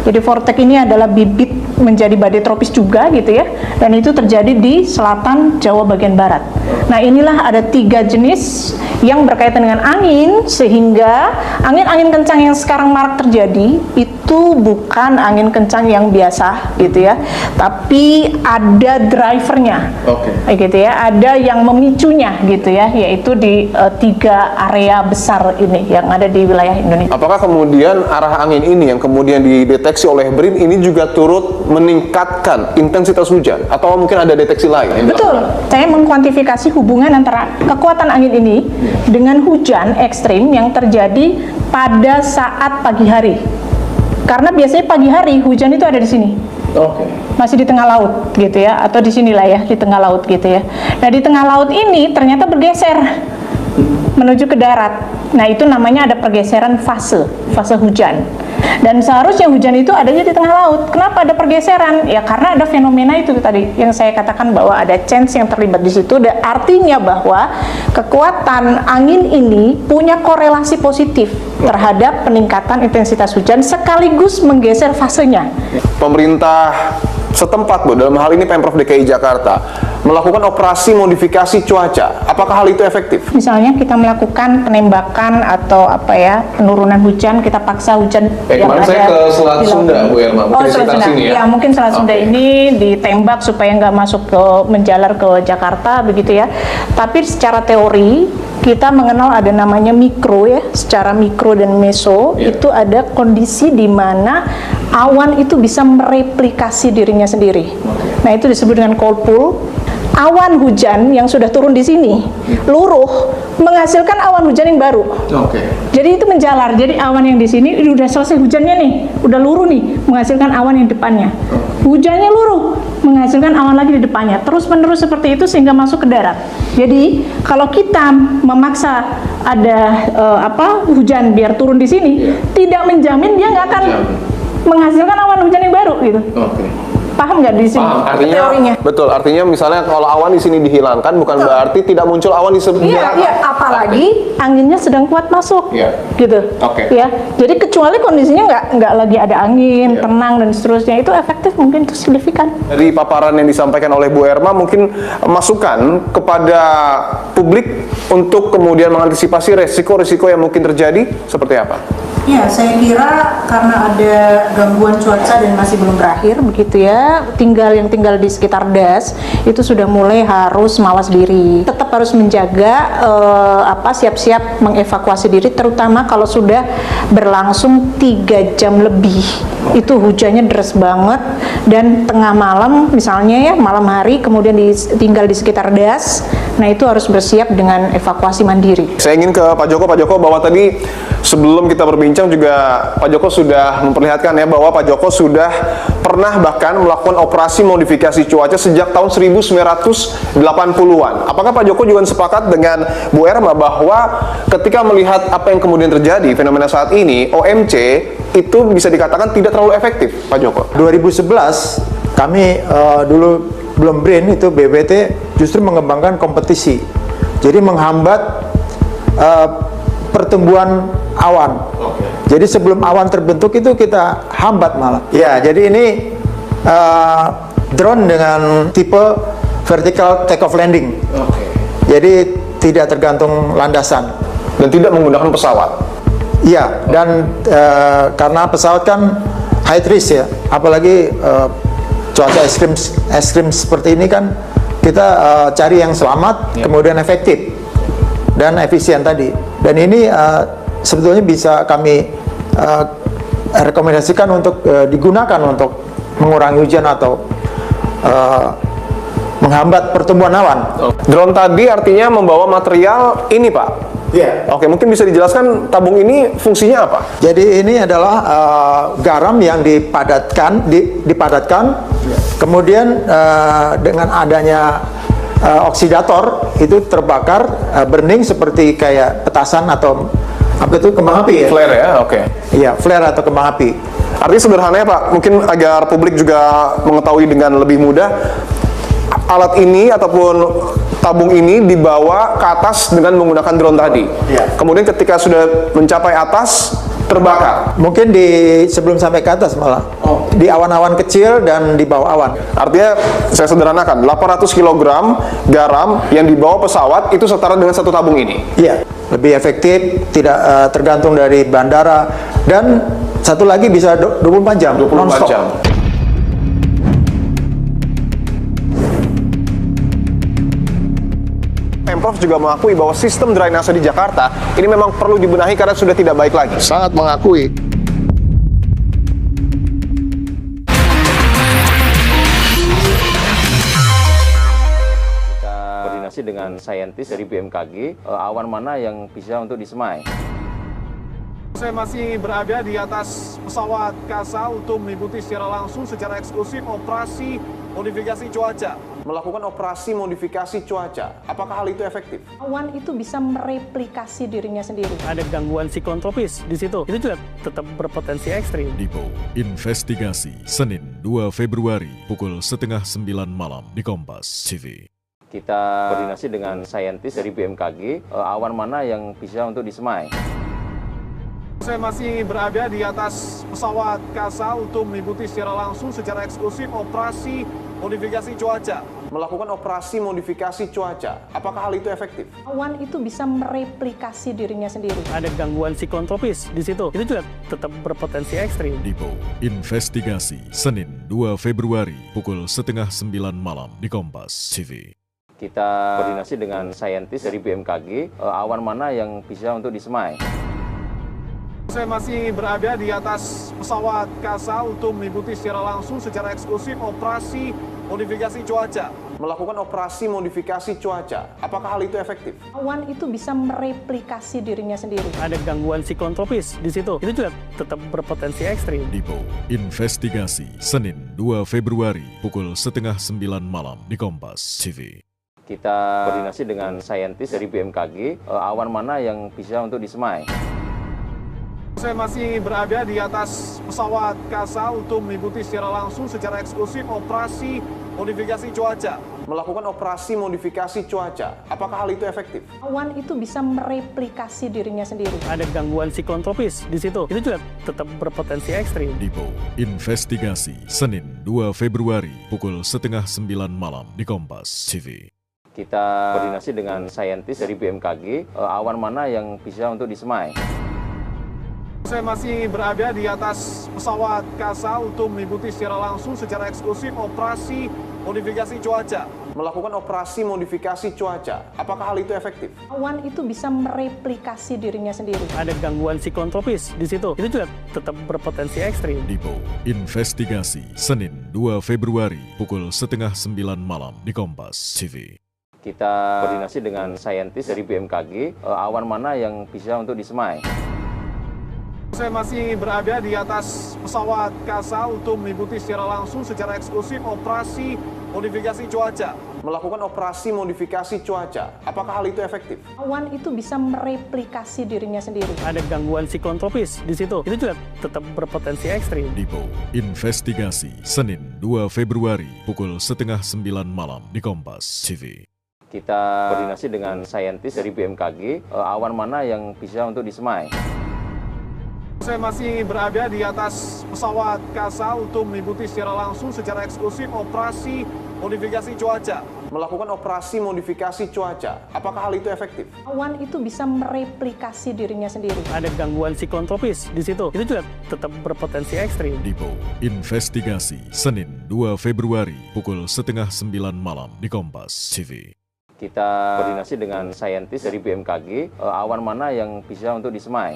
Jadi vortex ini adalah bibit menjadi badai tropis juga gitu ya. Dan itu terjadi di selatan Jawa bagian barat. Nah, inilah ada 3 jenis yang berkaitan dengan angin, sehingga angin-angin kencang yang sekarang marak terjadi itu bukan angin kencang yang biasa gitu ya, tapi ada drivernya, gitu ya, ada yang memicunya gitu ya, yaitu di 3 area besar ini yang ada di wilayah Indonesia. Apakah kemudian arah angin ini yang kemudian dideteksi oleh BRIN ini juga turut meningkatkan intensitas hujan, atau mungkin ada deteksi lain? Betul, saya mengkuantifikasi hubungan antara kekuatan angin ini dengan hujan ekstrim yang terjadi pada saat pagi hari. Karena biasanya pagi hari hujan itu ada di sini. Masih di tengah laut gitu ya, atau di sinilah ya, di tengah laut gitu ya. Nah, di tengah laut ini ternyata bergeser menuju ke darat. Nah, itu namanya ada pergeseran fase hujan. Dan seharusnya hujan itu adanya di tengah laut. Kenapa ada pergeseran? Ya karena ada fenomena itu tadi yang saya katakan, bahwa ada change yang terlibat di situ. Dan artinya bahwa kekuatan angin ini punya korelasi positif terhadap peningkatan intensitas hujan sekaligus menggeser fasenya. Pemerintah setempat, Bu, dalam hal ini Pemprov DKI Jakarta, melakukan operasi modifikasi cuaca. Apakah hal itu efektif? Misalnya kita melakukan penembakan atau penurunan hujan, kita paksa hujan yang kemarin ada saya ke Selat Sunda, Bu Erma. Selat Sunda. Ya, mungkin Selat Sunda ini ditembak supaya nggak masuk menjalar ke Jakarta begitu ya. Tapi secara teori kita mengenal ada namanya mikro ya, secara mikro dan meso itu ada kondisi di mana awan itu bisa mereplikasi dirinya sendiri. Nah, itu disebut dengan cold pool. Awan hujan yang sudah turun di sini luruh menghasilkan awan hujan yang baru. Jadi itu menjalar. Jadi awan yang di sini udah selesai hujannya nih, udah luruh nih, menghasilkan awan yang depannya. Hujannya luruh, menghasilkan awan lagi di depannya. Terus menerus seperti itu sehingga masuk ke darat. Jadi kalau kita memaksa ada hujan biar turun di sini, tidak menjamin dia nggak akan menghasilkan awan hujan yang baru gitu. Paham nggak di sini teorinya? Betul, artinya misalnya kalau awan di sini dihilangkan bukan berarti tidak muncul awan di sebelah. Iya, apalagi anginnya sedang kuat masuk, gitu. Ya, jadi kecuali kondisinya nggak lagi ada angin, tenang dan seterusnya, itu efektif mungkin itu signifikan. Dari paparan yang disampaikan oleh Bu Erma, mungkin masukan kepada publik untuk kemudian mengantisipasi resiko-resiko yang mungkin terjadi seperti apa? Ya, saya kira karena ada gangguan cuaca dan masih belum berakhir begitu ya, yang tinggal di sekitar das itu sudah mulai harus mawas diri. Tetap harus menjaga siap-siap mengevakuasi diri, terutama kalau sudah berlangsung 3 jam lebih. Itu hujannya deras banget dan tengah malam misalnya ya, malam hari kemudian tinggal di sekitar das. Nah, itu harus bersiap dengan evakuasi mandiri. Saya ingin ke Pak Joko bahwa tadi sebelum kita berbincang juga Pak Joko sudah memperlihatkan ya bahwa Pak Joko sudah pernah bahkan melakukan operasi modifikasi cuaca sejak tahun 1980-an. Apakah Pak Joko juga sepakat dengan Bu Erma bahwa ketika melihat apa yang kemudian terjadi fenomena saat ini, OMC itu bisa dikatakan tidak terlalu efektif, Pak Joko? 2011 kami dulu belum BRIN, itu BPT justru mengembangkan kompetisi. Jadi menghambat pertumbuhan awan. Jadi sebelum awan terbentuk itu kita hambat malah. Ya, jadi ini drone dengan tipe vertical take-off landing. Jadi tidak tergantung landasan. Dan tidak menggunakan pesawat. Iya, dan karena pesawat kan high risk ya, apalagi cuaca ekstrim seperti ini kan, kita cari yang selamat, kemudian efektif dan efisien tadi. Dan ini sebetulnya bisa kami rekomendasikan untuk digunakan untuk mengurangi hujan atau menghambat pertumbuhan awan. Drone tadi artinya membawa material ini, Pak? Iya. Oke, mungkin bisa dijelaskan tabung ini fungsinya apa? Jadi ini adalah garam yang dipadatkan, kemudian dengan adanya oksidator itu terbakar, burning seperti kayak petasan atau apa itu, kembang api ya? Flare ya, oke. Iya, flare atau kembang api. Artinya sederhana ya Pak, mungkin agar publik juga mengetahui dengan lebih mudah, alat ini ataupun tabung ini dibawa ke atas dengan menggunakan drone tadi. Kemudian ketika sudah mencapai atas, terbakar. Mungkin sebelum sampai ke atas malah. Di awan-awan kecil dan di bawah awan. Artinya saya sederhanakan, 800 kg garam yang dibawa pesawat itu setara dengan satu tabung ini. Iya, lebih efektif, tidak tergantung dari bandara, dan satu lagi bisa 24 jam, 24 jam. Pemprov juga mengakui bahwa sistem drainase di Jakarta ini memang perlu dibenahi karena sudah tidak baik lagi. Sangat mengakui. Kita koordinasi dengan saintis dari BMKG, awan mana yang bisa untuk disemai. Saya masih berada di atas pesawat KASA untuk mengikuti secara langsung secara eksklusif operasi modifikasi cuaca. Melakukan operasi modifikasi cuaca, apakah hal itu efektif? Awan itu bisa mereplikasi dirinya sendiri. Ada gangguan siklon tropis di situ. Itu juga tetap berpotensi ekstrim. Dipo Investigasi, Senin 2 Februari pukul 8:30 malam di Kompas TV. Kita koordinasi dengan saintis dari BMKG, awan mana yang bisa untuk disemai. Saya masih berada di atas pesawat KASA untuk mengikuti secara langsung secara eksklusif operasi modifikasi cuaca. Melakukan operasi modifikasi cuaca, apakah hal itu efektif? Awan itu bisa mereplikasi dirinya sendiri. Ada gangguan siklon tropis di situ. Itu juga tetap berpotensi ekstrim. Dipo Investigasi, Senin 2 Februari pukul 8:30 malam di Kompas TV. Kita koordinasi dengan saintis dari BMKG, awan mana yang bisa untuk disemai. Saya masih berada di atas pesawat KASA untuk mengikuti secara langsung secara eksklusif operasi modifikasi cuaca. Melakukan operasi modifikasi cuaca, apakah hal itu efektif? Awan itu bisa mereplikasi dirinya sendiri. Ada gangguan siklon tropis di situ. Itu juga tetap berpotensi ekstrim. Dipo Investigasi, Senin 2 Februari pukul 8:30 malam di Kompas TV. Kita koordinasi dengan saintis dari BMKG, awan mana yang bisa untuk disemai. Saya masih berada di atas pesawat Kasa untuk mengikuti secara langsung secara eksklusif operasi modifikasi cuaca. Melakukan operasi modifikasi cuaca, apakah hal itu efektif? Awan itu bisa mereplikasi dirinya sendiri. Ada gangguan siklon tropis di situ. Itu juga tetap berpotensi ekstrim. Dipo Investigasi Senin 2 Februari pukul 8:30 malam di Kompas TV. Kita koordinasi dengan saintis dari BMKG, awan mana yang bisa untuk disemai. Saya masih berada di atas pesawat Kasa untuk mengikuti secara langsung secara eksklusif operasi modifikasi cuaca. Melakukan operasi modifikasi cuaca, apakah hal itu efektif? Awan itu bisa mereplikasi dirinya sendiri. Ada gangguan siklon tropis di situ. Itu juga tetap berpotensi ekstrim. Dipo Investigasi Senin 2 Februari pukul 8:30 malam di Kompas TV. Kita koordinasi dengan saintis dari BMKG, awan mana yang bisa untuk disemai. Saya masih berada di atas pesawat Kasa untuk mengikuti secara langsung secara eksklusif operasi modifikasi cuaca. Melakukan operasi modifikasi cuaca, apakah hal itu efektif? Awan itu bisa mereplikasi dirinya sendiri. Ada gangguan siklon tropis di situ. Itu juga tetap berpotensi ekstrim. Dipo Investigasi Senin 2 Februari pukul 8:30 malam di Kompas TV. Kita koordinasi dengan saintis dari BMKG, awan mana yang bisa untuk disemai. Saya masih berada di atas pesawat Kasa untuk mengikuti secara langsung secara eksklusif operasi modifikasi cuaca. Melakukan operasi modifikasi cuaca, apakah hal itu efektif? Awan itu bisa mereplikasi dirinya sendiri. Ada gangguan siklon tropis di situ. Itu juga tetap berpotensi ekstrim. Dipo Investigasi Senin 2 Februari pukul 8:30 malam di Kompas TV. Kita koordinasi dengan saintis dari BMKG, awan mana yang bisa untuk disemai.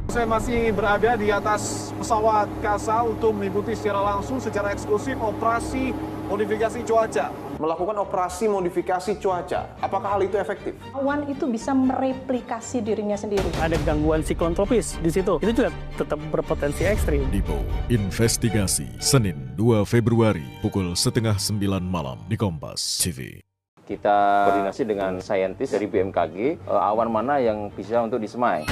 Saya masih berada di atas pesawat Kasa untuk mengikuti secara langsung secara eksklusif operasi modifikasi cuaca. Melakukan operasi modifikasi cuaca, apakah hal itu efektif? Awan itu bisa mereplikasi dirinya sendiri. Ada gangguan siklon tropis di situ. Itu juga tetap berpotensi ekstrim. Dipo Investigasi Senin 2 Februari pukul 8:30 malam di Kompas TV. Kita koordinasi dengan saintis dari BMKG, awan mana yang bisa untuk disemai.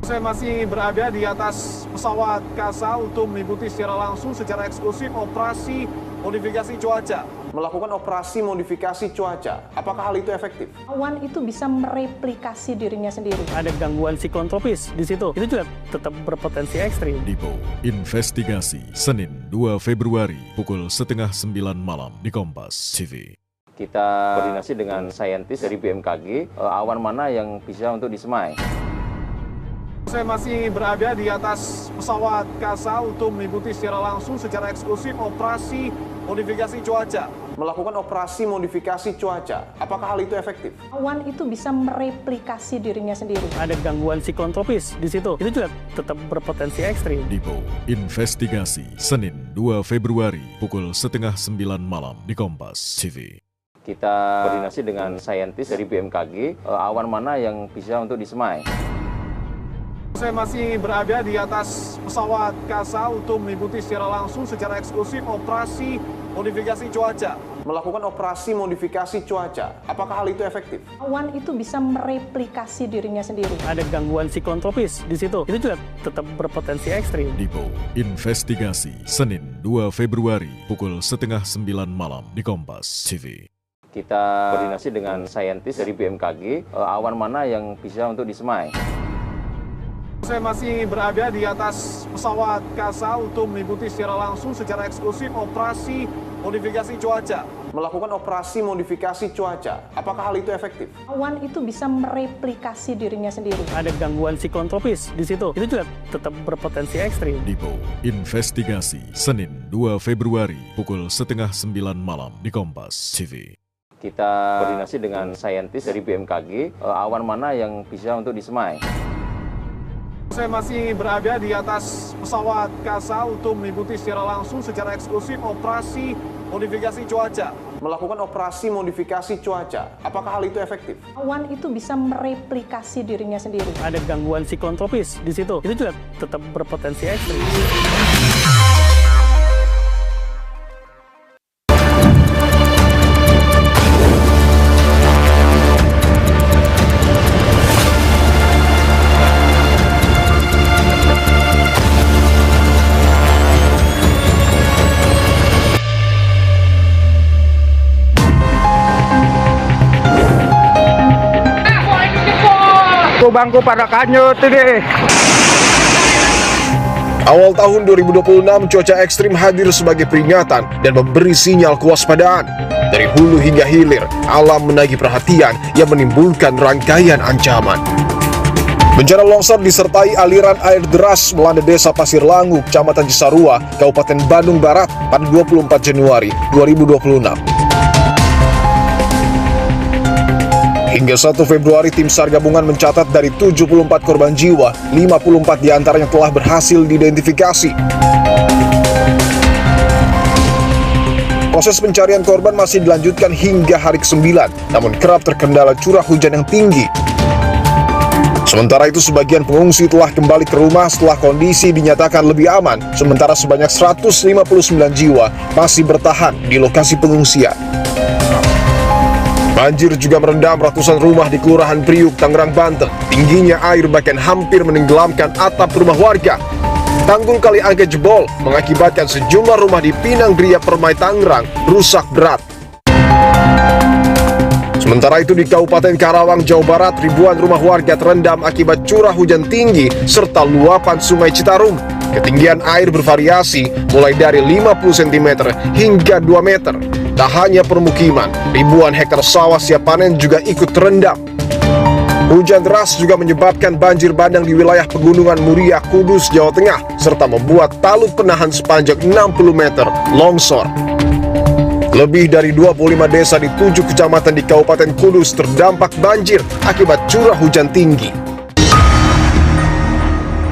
Saya masih berada di atas pesawat Kasa untuk mengikuti secara langsung secara eksklusif operasi modifikasi cuaca. Melakukan operasi modifikasi cuaca, apakah hal itu efektif? Awan itu bisa mereplikasi dirinya sendiri. Ada gangguan siklon tropis di situ. Itu juga tetap berpotensi ekstrim. Dipo Investigasi Senin 2 Februari pukul 8:30 malam di Kompas TV. Kita koordinasi dengan saintis dari BMKG, awan mana yang bisa untuk disemai. Saya masih berada di atas pesawat Kasa untuk mengikuti secara langsung secara eksklusif operasi modifikasi cuaca. Melakukan operasi modifikasi cuaca, apakah hal itu efektif? Awan itu bisa mereplikasi dirinya sendiri. Ada gangguan siklon tropis di situ. Itu juga tetap berpotensi ekstrim. Dipo Investigasi Senin 2 Februari pukul 8:30 malam di Kompas TV. Kita koordinasi dengan saintis dari BMKG, awan mana yang bisa untuk disemai. Saya masih berada di atas pesawat Kasa untuk mengikuti secara langsung secara eksklusif operasi modifikasi cuaca. Melakukan operasi modifikasi cuaca, apakah hal itu efektif? Awan itu bisa mereplikasi dirinya sendiri. Ada gangguan siklon tropis di situ. Itu juga tetap berpotensi ekstrim. Dipo Investigasi Senin 2 Februari pukul 8:30 malam di Kompas TV. Kita koordinasi dengan saintis dari BMKG, awan mana yang bisa untuk disemai. Saya masih berada di atas pesawat Kasa untuk mengikuti secara langsung secara eksklusif operasi modifikasi cuaca. Melakukan operasi modifikasi cuaca, apakah hal itu efektif? Awan itu bisa mereplikasi dirinya sendiri. Ada gangguan siklon tropis di situ. Itu juga tetap berpotensi ekstrim. Dipo Investigasi Senin 2 Februari pukul 8:30 malam di Kompas TV. Kita koordinasi dengan saintis dari BMKG, awan mana yang bisa untuk disemai. Saya masih berada di atas pesawat Kasa untuk mengikuti secara langsung secara eksklusif operasi modifikasi cuaca. Melakukan operasi modifikasi cuaca, apakah hal itu efektif? Awan itu bisa mereplikasi dirinya sendiri. Ada gangguan siklon tropis di situ. Itu juga tetap berpotensi ekstrim. bangku-bangku pada kanyut ini. Awal tahun 2026, cuaca ekstrim hadir sebagai peringatan dan memberi sinyal kewaspadaan. Dari hulu hingga hilir, alam menagih perhatian yang menimbulkan rangkaian ancaman. Bencana longsor disertai aliran air deras melanda desa Pasir Langu, Kecamatan Cisarua, Kabupaten Bandung Barat pada 24 Januari 2026. Hingga 1 Februari, tim SAR gabungan mencatat dari 74 korban jiwa, 54 diantaranya telah berhasil diidentifikasi. Proses pencarian korban masih dilanjutkan hingga hari ke-9, namun kerap terkendala curah hujan yang tinggi. Sementara itu, sebagian pengungsi telah kembali ke rumah setelah kondisi dinyatakan lebih aman, sementara sebanyak 159 jiwa masih bertahan di lokasi pengungsian. Banjir juga merendam ratusan rumah di Kelurahan Priuk, Tangerang, Banten. Tingginya air bahkan hampir menenggelamkan atap rumah warga. Tanggul Kali Angke jebol mengakibatkan sejumlah rumah di Pinang Gria Permai, Tangerang rusak berat. Sementara itu di Kabupaten Karawang, Jawa Barat, ribuan rumah warga terendam akibat curah hujan tinggi serta luapan Sungai Citarum. Ketinggian air bervariasi mulai dari 50 cm hingga 2 meter. Tak hanya permukiman, ribuan hektar sawah siap panen juga ikut terendam. Hujan deras juga menyebabkan banjir bandang di wilayah Pegunungan Muria, Kudus, Jawa Tengah, serta membuat talut penahan sepanjang 60 meter longsor. Lebih dari 25 desa di 7 kecamatan di Kabupaten Kudus terdampak banjir akibat curah hujan tinggi.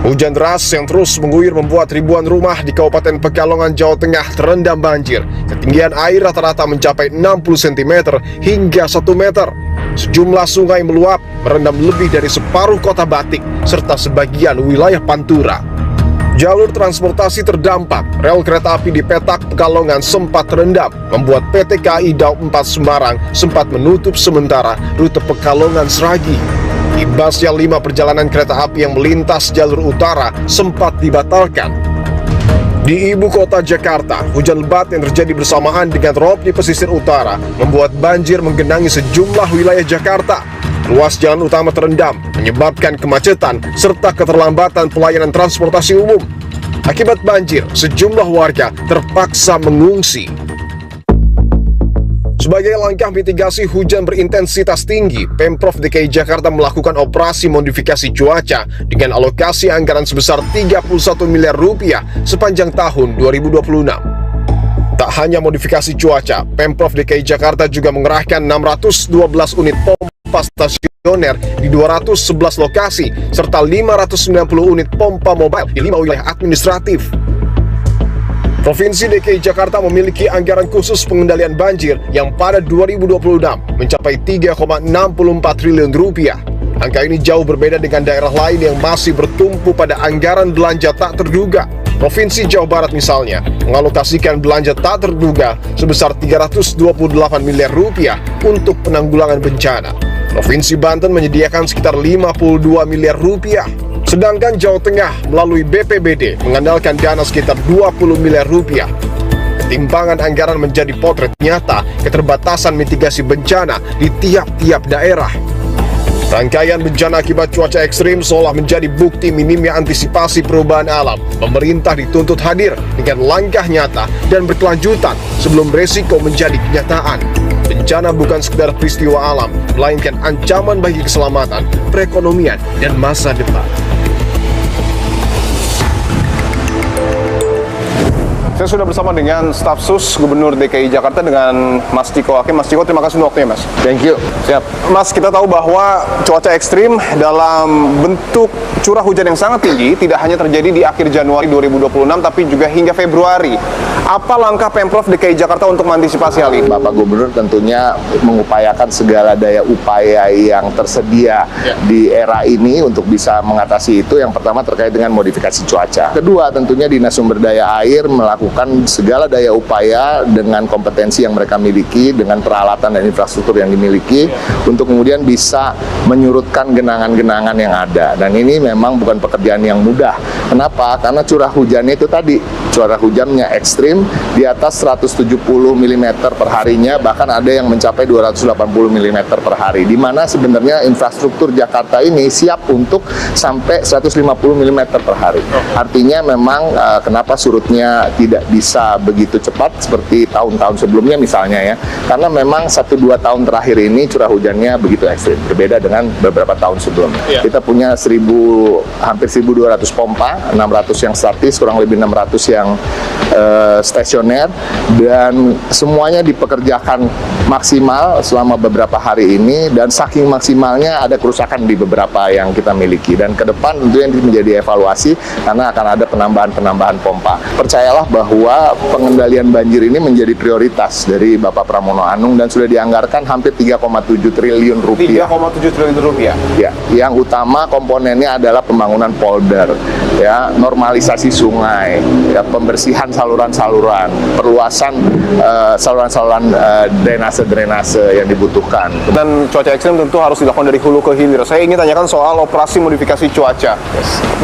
Hujan deras yang terus mengguyur membuat ribuan rumah di Kabupaten Pekalongan, Jawa Tengah terendam banjir. Ketinggian air rata-rata mencapai 60 cm hingga 1 meter. Sejumlah sungai meluap, merendam lebih dari separuh kota Batik, serta sebagian wilayah Pantura. Jalur transportasi terdampak, rel kereta api di Petak, Pekalongan sempat terendam, membuat PT KAI Daup 4 Semarang sempat menutup sementara rute Pekalongan Sragi. Imbasnya 5 perjalanan kereta api yang melintas jalur utara sempat dibatalkan. Di ibu kota Jakarta, hujan lebat yang terjadi bersamaan dengan rob di pesisir utara membuat banjir menggenangi sejumlah wilayah Jakarta. Ruas jalan utama terendam, menyebabkan kemacetan serta keterlambatan pelayanan transportasi umum. Akibat banjir, sejumlah warga terpaksa mengungsi. Sebagai langkah mitigasi hujan berintensitas tinggi, Pemprov DKI Jakarta melakukan operasi modifikasi cuaca dengan alokasi anggaran sebesar 31 miliar rupiah sepanjang tahun 2026. Tak hanya modifikasi cuaca, Pemprov DKI Jakarta juga mengerahkan 612 unit pompa stasioner di 211 lokasi, serta 590 unit pompa mobile di 5 wilayah administratif. Provinsi DKI Jakarta memiliki anggaran khusus pengendalian banjir yang pada 2026 mencapai 3,64 triliun rupiah. Angka ini jauh berbeda dengan daerah lain yang masih bertumpu pada anggaran belanja tak terduga. Provinsi Jawa Barat misalnya mengalokasikan belanja tak terduga sebesar 328 miliar rupiah untuk penanggulangan bencana. Provinsi Banten menyediakan sekitar 52 miliar rupiah. Sedangkan Jawa Tengah melalui BPBD mengandalkan dana sekitar 20 miliar rupiah. Ketimpangan anggaran menjadi potret nyata keterbatasan mitigasi bencana di tiap-tiap daerah. Rangkaian bencana akibat cuaca ekstrim seolah menjadi bukti minimnya antisipasi perubahan alam. Pemerintah dituntut hadir dengan langkah nyata dan berkelanjutan sebelum resiko menjadi kenyataan. Bencana bukan sekedar peristiwa alam, melainkan ancaman bagi keselamatan, perekonomian, dan masa depan. Saya sudah bersama dengan staf sus Gubernur DKI Jakarta dengan Mas Ciko Hakim. Mas Ciko, terima kasih untuk waktunya, Mas. Thank you. Siap. Mas, kita tahu bahwa cuaca ekstrim dalam bentuk curah hujan yang sangat tinggi tidak hanya terjadi di akhir Januari 2026, tapi juga hingga Februari. Apa langkah Pemprov DKI Jakarta untuk mengantisipasi hal ini? Bapak Gubernur tentunya mengupayakan segala daya upaya yang tersedia di era ini untuk bisa mengatasi itu. Yang pertama terkait dengan modifikasi cuaca. Kedua, tentunya Dinas Sumber Daya Air melakukan melakukan segala daya upaya dengan kompetensi yang mereka miliki, dengan peralatan dan infrastruktur yang dimiliki, untuk kemudian bisa menyurutkan genangan-genangan yang ada. Dan ini memang bukan pekerjaan yang mudah. Kenapa? Karena curah hujannya itu tadi, curah hujannya ekstrim, di atas 170 mm per harinya, bahkan ada yang mencapai 280 mm per hari, di mana sebenarnya infrastruktur Jakarta ini siap untuk sampai 150 mm per hari. Artinya memang kenapa surutnya tidak bisa begitu cepat seperti tahun-tahun sebelumnya misalnya ya, karena memang 1-2 tahun terakhir ini curah hujannya begitu ekstrim, berbeda dengan beberapa tahun sebelumnya. Kita punya hampir 1.200 pompa, 600 yang statis, kurang lebih 600 yang stasioner, dan semuanya dipekerjakan maksimal selama beberapa hari ini, dan saking maksimalnya ada kerusakan di beberapa yang kita miliki, dan ke depan tentunya ini menjadi evaluasi karena akan ada penambahan pompa. Percayalah bahwa pengendalian banjir ini menjadi prioritas dari Bapak Pramono Anung dan sudah dianggarkan hampir 3,7 triliun rupiah. 3,7 triliun rupiah. Ya, yang utama komponennya adalah pembangunan polder, ya, normalisasi sungai, ya, pembersihan saluran-saluran, perluasan saluran-saluran drainase yang dibutuhkan. Dan cuaca ekstrim tentu harus dilakukan dari hulu ke hilir. Saya ingin tanyakan soal operasi modifikasi cuaca.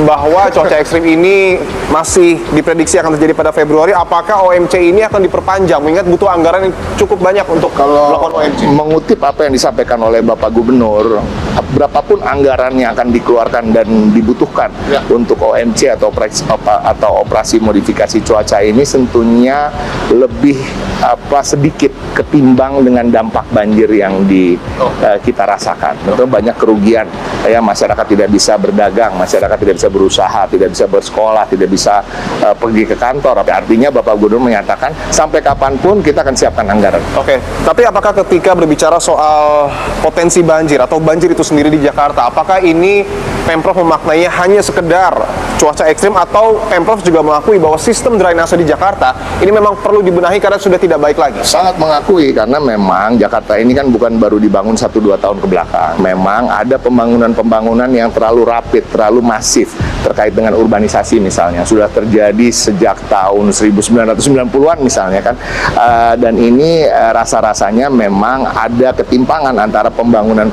Bahwa cuaca ekstrim ini masih diprediksi akan terjadi pada Februari, apakah OMC ini akan diperpanjang? Mengingat butuh anggaran yang cukup banyak untuk melakukan OMC. Mengutip apa yang disampaikan oleh Bapak Gubernur, berapapun anggaran yang akan dikeluarkan dan dibutuhkan untuk OMC atau operasi modifikasi cuaca ini tentunya lebih sedikit ketimbang dengan dampak banjir yang kita rasakan. Tentu banyak kerugian, ya, masyarakat tidak bisa berdagang, masyarakat tidak bisa berusaha, tidak bisa bersekolah, tidak bisa pergi ke kantor. Artinya Bapak Gubernur menyatakan sampai kapanpun kita akan siapkan anggaran. Oke, tapi apakah ketika berbicara soal potensi banjir atau banjir itu sendiri di Jakarta, apakah ini Pemprov memaknainya hanya sekedar cuaca ekstrim, atau Pemprov juga mengakui bahwa sistem drainase di Jakarta ini memang perlu dibenahi karena sudah tidak baik lagi? Sangat mengakui, karena memang Jakarta ini kan bukan baru dibangun 1-2 tahun ke belakang. Memang ada pembangunan yang terlalu rapid, terlalu masif terkait dengan urbanisasi misalnya. Sudah terjadi sejak tahun 1990-an misalnya kan. Dan ini rasa-rasanya memang ada ketimpangan antara pembangunan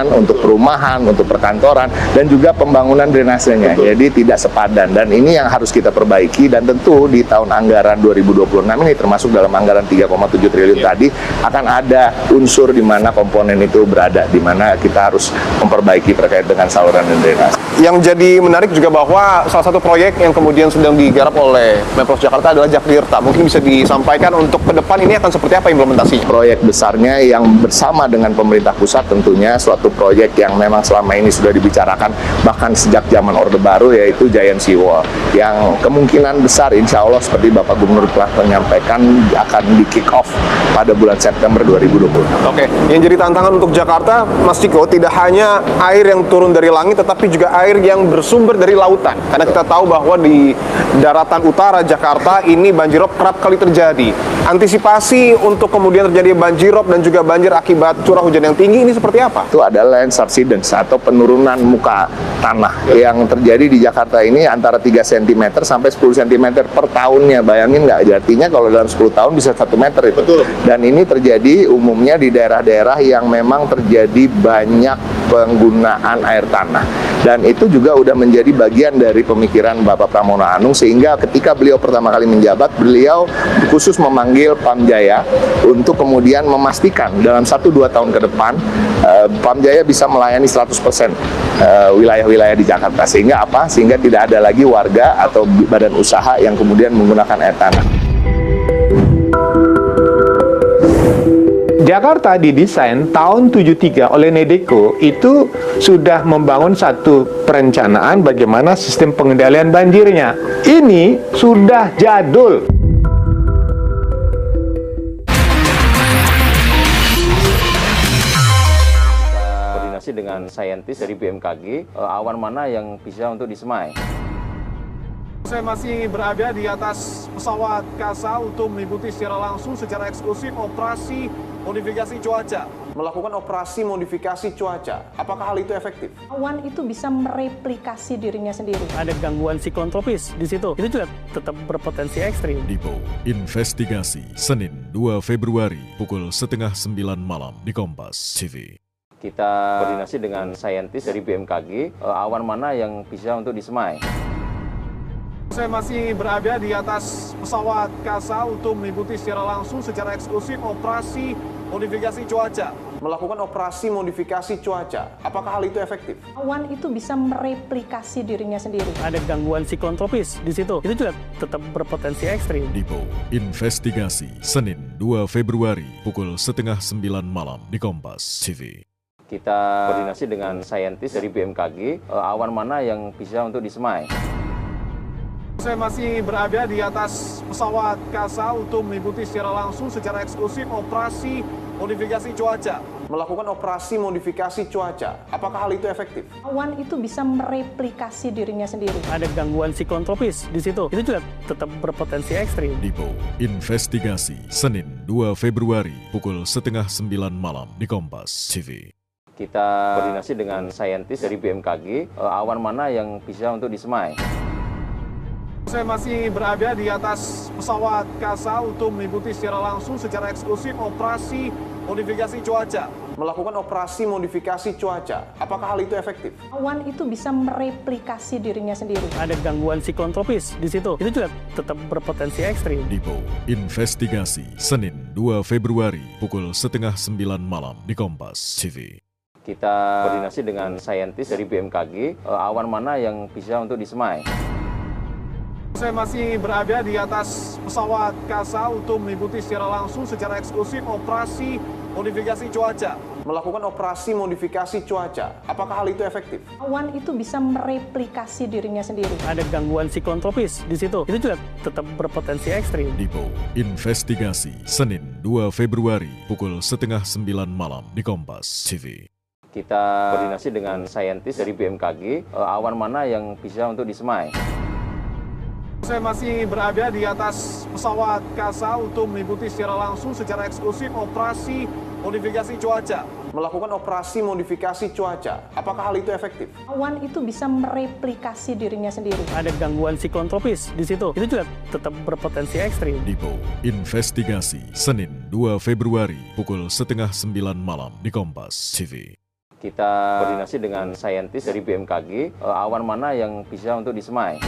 untuk perumahan, untuk perkantoran, dan juga pembangunan drainasenya. Jadi tidak sepadan, dan ini yang harus kita perbaiki, dan tentu di tahun anggaran 2026 ini termasuk dalam anggaran 3,7 triliun tadi akan ada unsur di mana komponen itu berada, di mana kita harus memperbaiki terkait dengan saluran dan drainase. Yang jadi menarik juga bahwa salah satu proyek yang kemudian sedang digarap oleh Pemprov Jakarta adalah Jakdirta. Mungkin bisa disampaikan untuk ke depan ini akan seperti apa implementasinya? Proyek besarnya yang bersama dengan pemerintah pusat tentunya suatu proyek yang memang selama ini sudah dibicarakan bahkan sejak zaman Orde Baru, yaitu Giant Sea Wall, yang kemungkinan besar insya Allah seperti Bapak Gubernur telah menyampaikan akan di kick off pada bulan September 2020. Oke, yang jadi tantangan untuk Jakarta, Mas Ciko, tidak hanya air yang turun dari langit, tetapi juga air yang bersumber dari lautan. Karena kita tahu bahwa di daratan utara Jakarta ini banjirop kerap kali terjadi. Antisipasi untuk kemudian terjadi banjirop dan juga banjir akibat curah hujan yang tinggi ini seperti apa? Itu adalah land subsidence atau penurunan muka tanah yang terjadi di Jakarta ini antara 3 cm sampai 10 cm per tahunnya. Bayangin nggak? Artinya kalau dalam 10 tahun bisa 1 meter itu. Betul. Dan ini terjadi umumnya di daerah-daerah yang memang terjadi banyak penggunaan air tanah. Dan itu juga udah menjadi bagian dari pemikiran Bapak Pramono Anung, sehingga ketika beliau pertama kali menjabat, beliau khusus memanggil Pamjaya untuk kemudian memastikan dalam 1-2 tahun ke depan Pamjaya bisa melayani 100% wilayah-wilayah di Jakarta. Sehingga apa? Sehingga tidak ada lagi warga atau badan usaha yang kemudian menggunakan air tanah. Jakarta didesain tahun 73 oleh NEDECO, itu sudah membangun satu perencanaan bagaimana sistem pengendalian banjirnya. Ini sudah jadul. Koordinasi dengan saintis dari BMKG, awan mana yang bisa untuk disemai. Saya masih berada di atas pesawat Kasa untuk mengikuti secara langsung, secara eksklusif operasi modifikasi cuaca. Melakukan operasi modifikasi cuaca. Apakah hal itu efektif? Awan itu bisa mereplikasi dirinya sendiri. Ada gangguan psikontropis di situ. Itu juga tetap berpotensi ekstrim. Dipo Investigasi Senin 2 Februari pukul 8:30 malam di Kompas TV. Kita koordinasi dengan saintis dari BMKG, awan mana yang bisa untuk disemai. Saya masih berada di atas pesawat KASA untuk mengikuti secara langsung secara eksklusif operasi modifikasi cuaca. Melakukan operasi modifikasi cuaca. Apakah hal itu efektif? Awan itu bisa mereplikasi dirinya sendiri. Ada gangguan psikontropis di situ. Itu juga tetap berpotensi ekstrim. Dipo Investigasi Senin 2 Februari pukul 8:30 malam di Kompas TV. Kita koordinasi dengan saintis dari BMKG, awan mana yang bisa untuk disemai. Saya masih berada di atas pesawat KASA untuk mengikuti secara langsung secara eksklusif operasi modifikasi cuaca. Melakukan operasi modifikasi cuaca. Apakah hal itu efektif? Awan itu bisa mereplikasi dirinya sendiri. Ada gangguan psikontropis di situ. Itu juga tetap berpotensi ekstrim. Dipo Investigasi Senin 2 Februari pukul 8:30 malam di Kompas TV. Kita koordinasi dengan saintis dari BMKG, awan mana yang bisa untuk disemai. Saya masih berada di atas pesawat KASA untuk mengikuti secara langsung secara eksklusif operasi modifikasi cuaca. Melakukan operasi modifikasi cuaca. Apakah hal itu efektif? Awan itu bisa mereplikasi dirinya sendiri. Ada gangguan psikontropis di situ. Itu juga tetap berpotensi ekstrim. Dipo Investigasi Senin 2 Februari pukul 8:30 malam di Kompas TV. Kita koordinasi dengan saintis dari BMKG, awan mana yang bisa untuk disemai. Saya masih berada di atas pesawat KASA untuk mengikuti secara langsung secara eksklusif operasi modifikasi cuaca. Melakukan operasi modifikasi cuaca. Apakah hal itu efektif? Awan itu bisa mereplikasi dirinya sendiri. Ada gangguan psikontropis di situ. Itu juga tetap berpotensi ekstrim. Dipo Investigasi Senin 2 Februari pukul 8:30 malam di Kompas TV. Kita koordinasi dengan saintis dari BMKG, awan mana yang bisa untuk disemai. Saya masih berada di atas pesawat KASA untuk mengikuti secara langsung secara eksklusif operasi modifikasi cuaca. Melakukan operasi modifikasi cuaca. Apakah hal itu efektif? Awan itu bisa mereplikasi dirinya sendiri. Ada gangguan psikontropis di situ. Itu juga tetap berpotensi ekstrim. Dipo Investigasi Senin 2 Februari pukul 8:30 malam di Kompas TV. Kita koordinasi dengan saintis dari BMKG, awan mana yang bisa untuk disemai.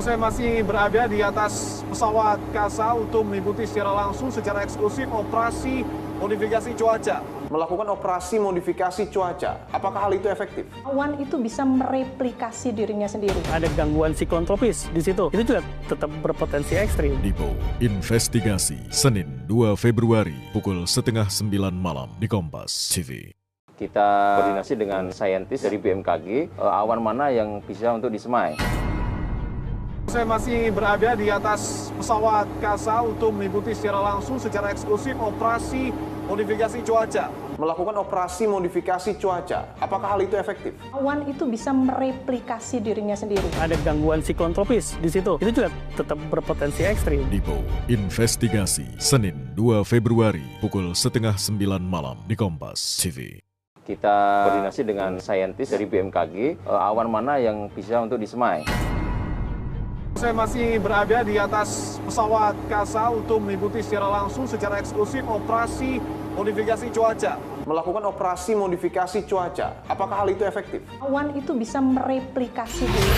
Saya masih berada di atas pesawat KASA untuk mengikuti secara langsung secara eksklusif operasi modifikasi cuaca. Melakukan operasi modifikasi cuaca. Apakah hal itu efektif? Awan itu bisa mereplikasi dirinya sendiri. Ada gangguan psikontropis di situ. Itu juga tetap berpotensi ekstrim. Dipo Investigasi Senin 2 Februari pukul 8:30 malam di Kompas TV. Kita koordinasi dengan saintis dari BMKG, awan mana yang bisa untuk disemai. Saya masih berada di atas pesawat KASA untuk mengikuti secara langsung secara eksklusif operasi modifikasi cuaca. Melakukan operasi modifikasi cuaca. Apakah hal itu efektif? Awan itu bisa mereplikasi dirinya sendiri. Ada gangguan psikontropis di situ. Itu juga tetap berpotensi ekstrim. Dipo Investigasi Senin 2 Februari pukul 8:30 malam di Kompas TV. Kita koordinasi dengan saintis dari BMKG, awan mana yang bisa untuk disemai. Saya masih berada di atas pesawat KASA untuk mengikuti secara langsung secara eksklusif operasi modifikasi cuaca. Melakukan operasi modifikasi cuaca. Apakah hal itu efektif? Awan itu bisa mereplikasi diri.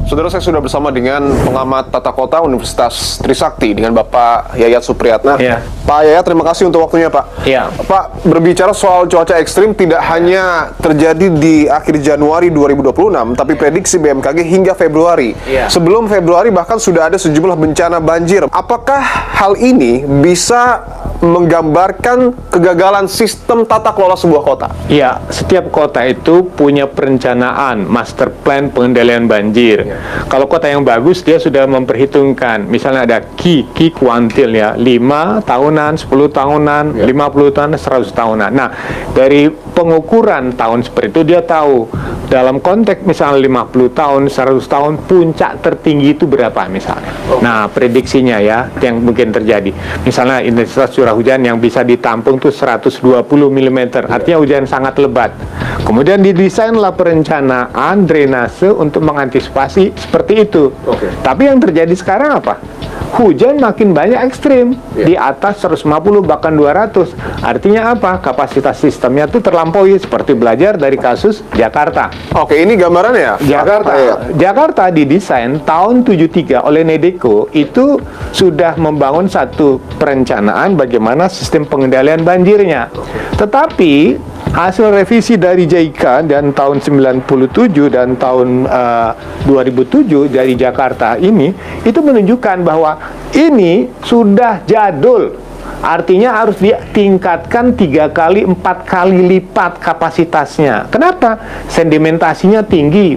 Saudara, saya sudah bersama dengan pengamat tata kota Universitas Trisakti dengan Bapak Yayat Supriyatna. Ya. Pak Yayat, terima kasih untuk waktunya, Pak. Ya. Pak, berbicara soal cuaca ekstrim tidak hanya terjadi di akhir Januari 2026, tapi prediksi BMKG hingga Februari. Ya. Sebelum Februari bahkan sudah ada sejumlah bencana banjir. Apakah hal ini bisa menggambarkan kegagalan sistem tata kelola sebuah kota? Ya, setiap kota itu punya perencanaan master plan pengendalian banjir. Kalau kota yang bagus, dia sudah memperhitungkan, misalnya ada ki kuantil ya, 5 tahunan, 10 tahunan, 50 tahunan, 100 tahunan. Nah, dari pengukuran tahun seperti itu, dia tahu dalam konteks misalnya 50 tahun, 100 tahun, puncak tertinggi itu berapa misalnya. Nah, prediksinya ya, yang mungkin terjadi. Misalnya intensitas curah hujan yang bisa ditampung tuh 120 mm, artinya hujan sangat lebat. Kemudian didesainlah perencanaan drainase untuk mengantisipasi seperti itu. Tapi yang terjadi sekarang apa? Hujan makin banyak ekstrim, di atas 150 bahkan 200. Artinya apa? Kapasitas sistemnya itu terlampaui, seperti belajar dari kasus Jakarta. Oke, ini gambarannya ya? Jakarta didesain tahun 73 oleh NEDECO, itu sudah membangun satu perencanaan bagaimana sistem pengendalian banjirnya. Tetapi hasil revisi dari JICA dan tahun 97 dan tahun 2007 dari Jakarta ini, itu menunjukkan bahwa ini sudah jadul. Artinya harus ditingkatkan 3 kali, 4 kali lipat kapasitasnya. Kenapa? Sedimentasinya tinggi.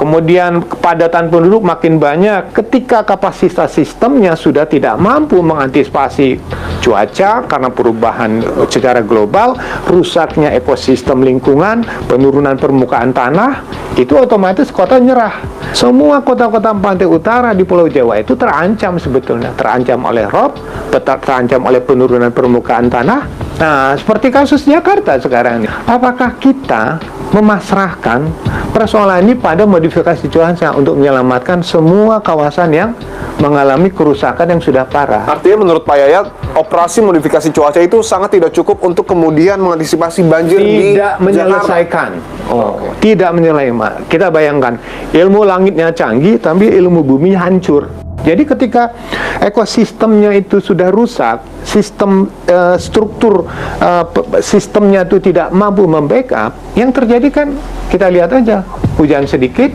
Kemudian kepadatan penduduk makin banyak. Ketika kapasitas sistemnya sudah tidak mampu mengantisipasi cuaca karena perubahan secara global, rusaknya ekosistem lingkungan, penurunan permukaan tanah, itu otomatis kota nyerah. Semua kota-kota pantai utara di Pulau Jawa itu terancam sebetulnya. Terancam oleh rob, terancam oleh penurunan permukaan tanah. Nah, seperti kasus Jakarta sekarang ini. Apakah kita memasrahkan persoalan ini pada modifikasi cuaca untuk menyelamatkan semua kawasan yang mengalami kerusakan yang sudah parah? Artinya menurut Pak Yayat, operasi modifikasi cuaca itu sangat tidak cukup untuk kemudian mengantisipasi banjir di menyelesaikan. Tidak menyelesaikan. Kita bayangkan, ilmu langitnya canggih, tapi ilmu bumi hancur. Jadi ketika ekosistemnya itu sudah rusak, sistem struktur sistemnya itu tidak mampu membackup, yang terjadi kan kita lihat aja, hujan sedikit,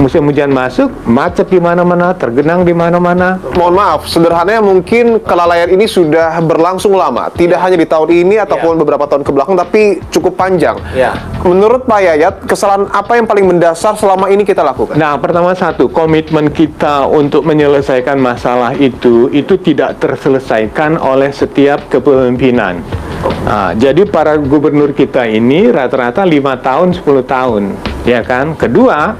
musim hujan masuk, macet di mana-mana, tergenang di mana-mana. Mohon maaf, sederhananya mungkin kelalaian ini sudah berlangsung lama, tidak hanya di tahun ini ataupun beberapa tahun ke belakang, tapi cukup panjang. Menurut Pak Yayat, kesalahan apa yang paling mendasar selama ini kita lakukan? Nah, pertama satu, komitmen kita untuk menyelesaikan masalah itu tidak terselesaikan oleh setiap kepemimpinan. Nah, jadi para gubernur kita ini rata-rata 5 tahun, 10 tahun, ya kan? Kedua,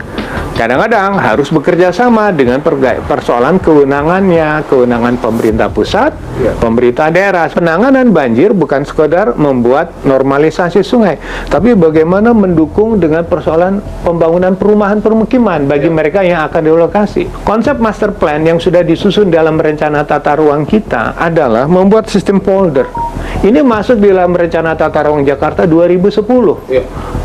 kadang-kadang harus bekerja sama dengan persoalan kewenangannya, kewenangan pemerintah pusat, pemerintah daerah. Penanganan banjir bukan sekedar membuat normalisasi sungai, tapi bagaimana mendukung dengan persoalan pembangunan perumahan permukiman bagi mereka yang akan direlokasi. Konsep master plan yang sudah disusun dalam rencana tata ruang kita adalah membuat sistem polder. Ini masuk di dalam rencana tata ruang Jakarta 2010.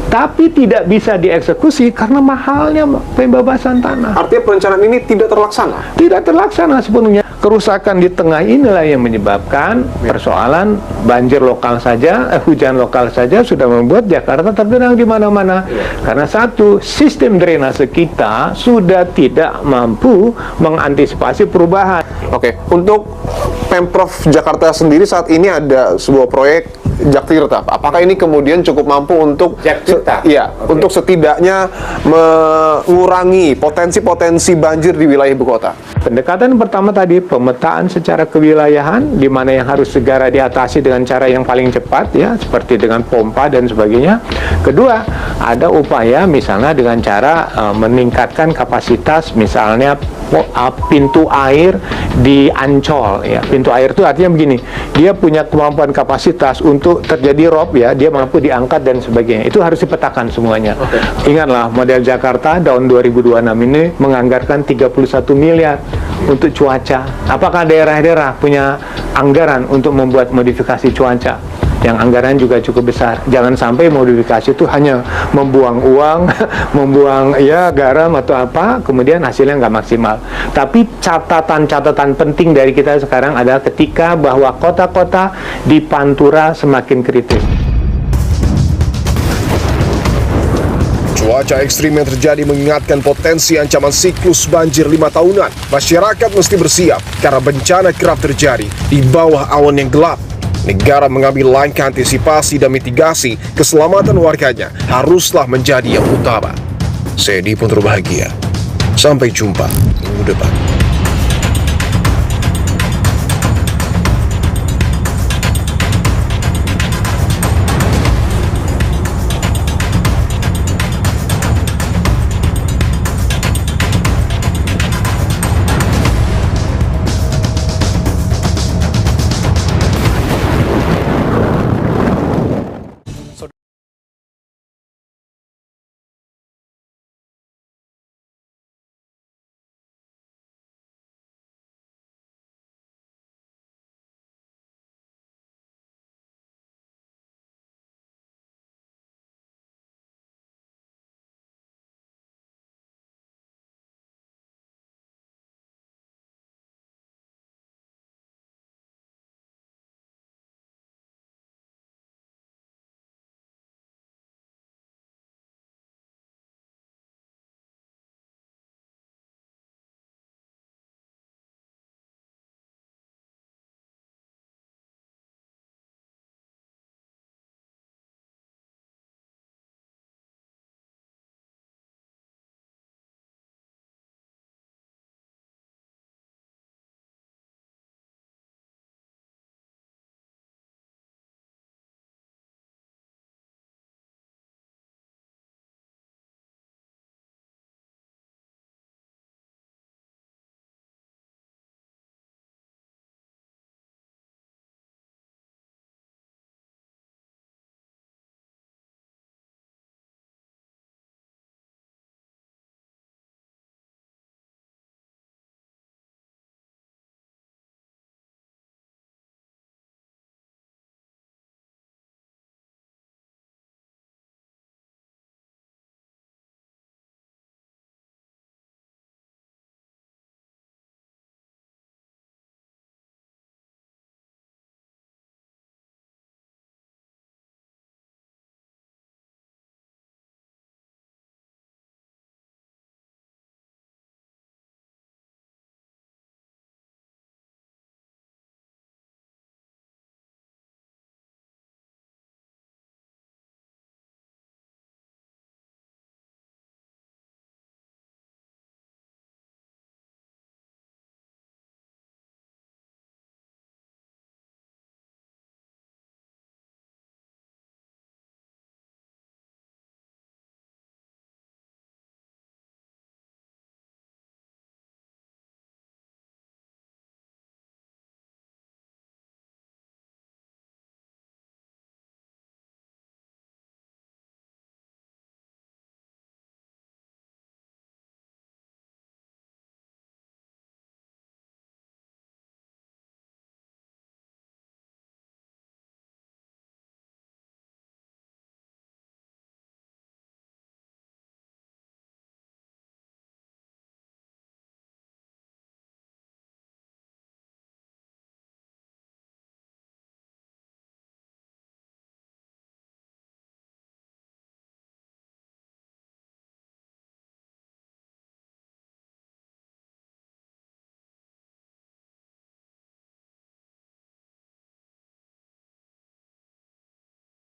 Tapi tidak bisa dieksekusi karena mahalnya pembebasan tanah. Artinya perencanaan ini tidak terlaksana? Tidak terlaksana sepenuhnya. Kerusakan di tengah inilah yang menyebabkan persoalan banjir lokal saja, hujan lokal saja sudah membuat Jakarta tergenang di mana-mana. Karena satu, sistem drainase kita sudah tidak mampu mengantisipasi perubahan. Oke, untuk Pemprov Jakarta sendiri saat ini ada sebuah proyek Jaktirta. Apakah ini kemudian cukup mampu untuk untuk setidaknya mengurangi potensi-potensi banjir di wilayah ibu kota? Pendekatan pertama tadi, pemetaan secara kewilayahan, di mana yang harus segera diatasi dengan cara yang paling cepat, ya, seperti dengan pompa dan sebagainya. Kedua, ada upaya misalnya dengan cara meningkatkan kapasitas, misalnya pintu air di Ancol, ya. Pintu air itu artinya begini, dia punya kemampuan kapasitas untuk terjadi rob, ya, dia mampu diangkat dan sebagainya. Itu harus dipetakan semuanya. Ingatlah, model Jakarta tahun 2026 ini menganggarkan 31 miliar untuk cuaca. Apakah daerah-daerah punya anggaran untuk membuat modifikasi cuaca? Yang anggaran juga cukup besar. Jangan sampai modifikasi itu hanya membuang uang, membuang garam atau apa, kemudian hasilnya nggak maksimal. Tapi catatan-catatan penting dari kita sekarang adalah ketika bahwa kota-kota di Pantura semakin kritis. Cuaca ekstrim yang terjadi mengingatkan potensi ancaman siklus banjir 5 tahunan. Masyarakat mesti bersiap karena bencana kerap terjadi di bawah awan yang gelap. Negara mengambil langkah antisipasi dan mitigasi keselamatan warganya haruslah menjadi yang utama. Saya Dipun Bahagia. Sampai jumpa minggu depan.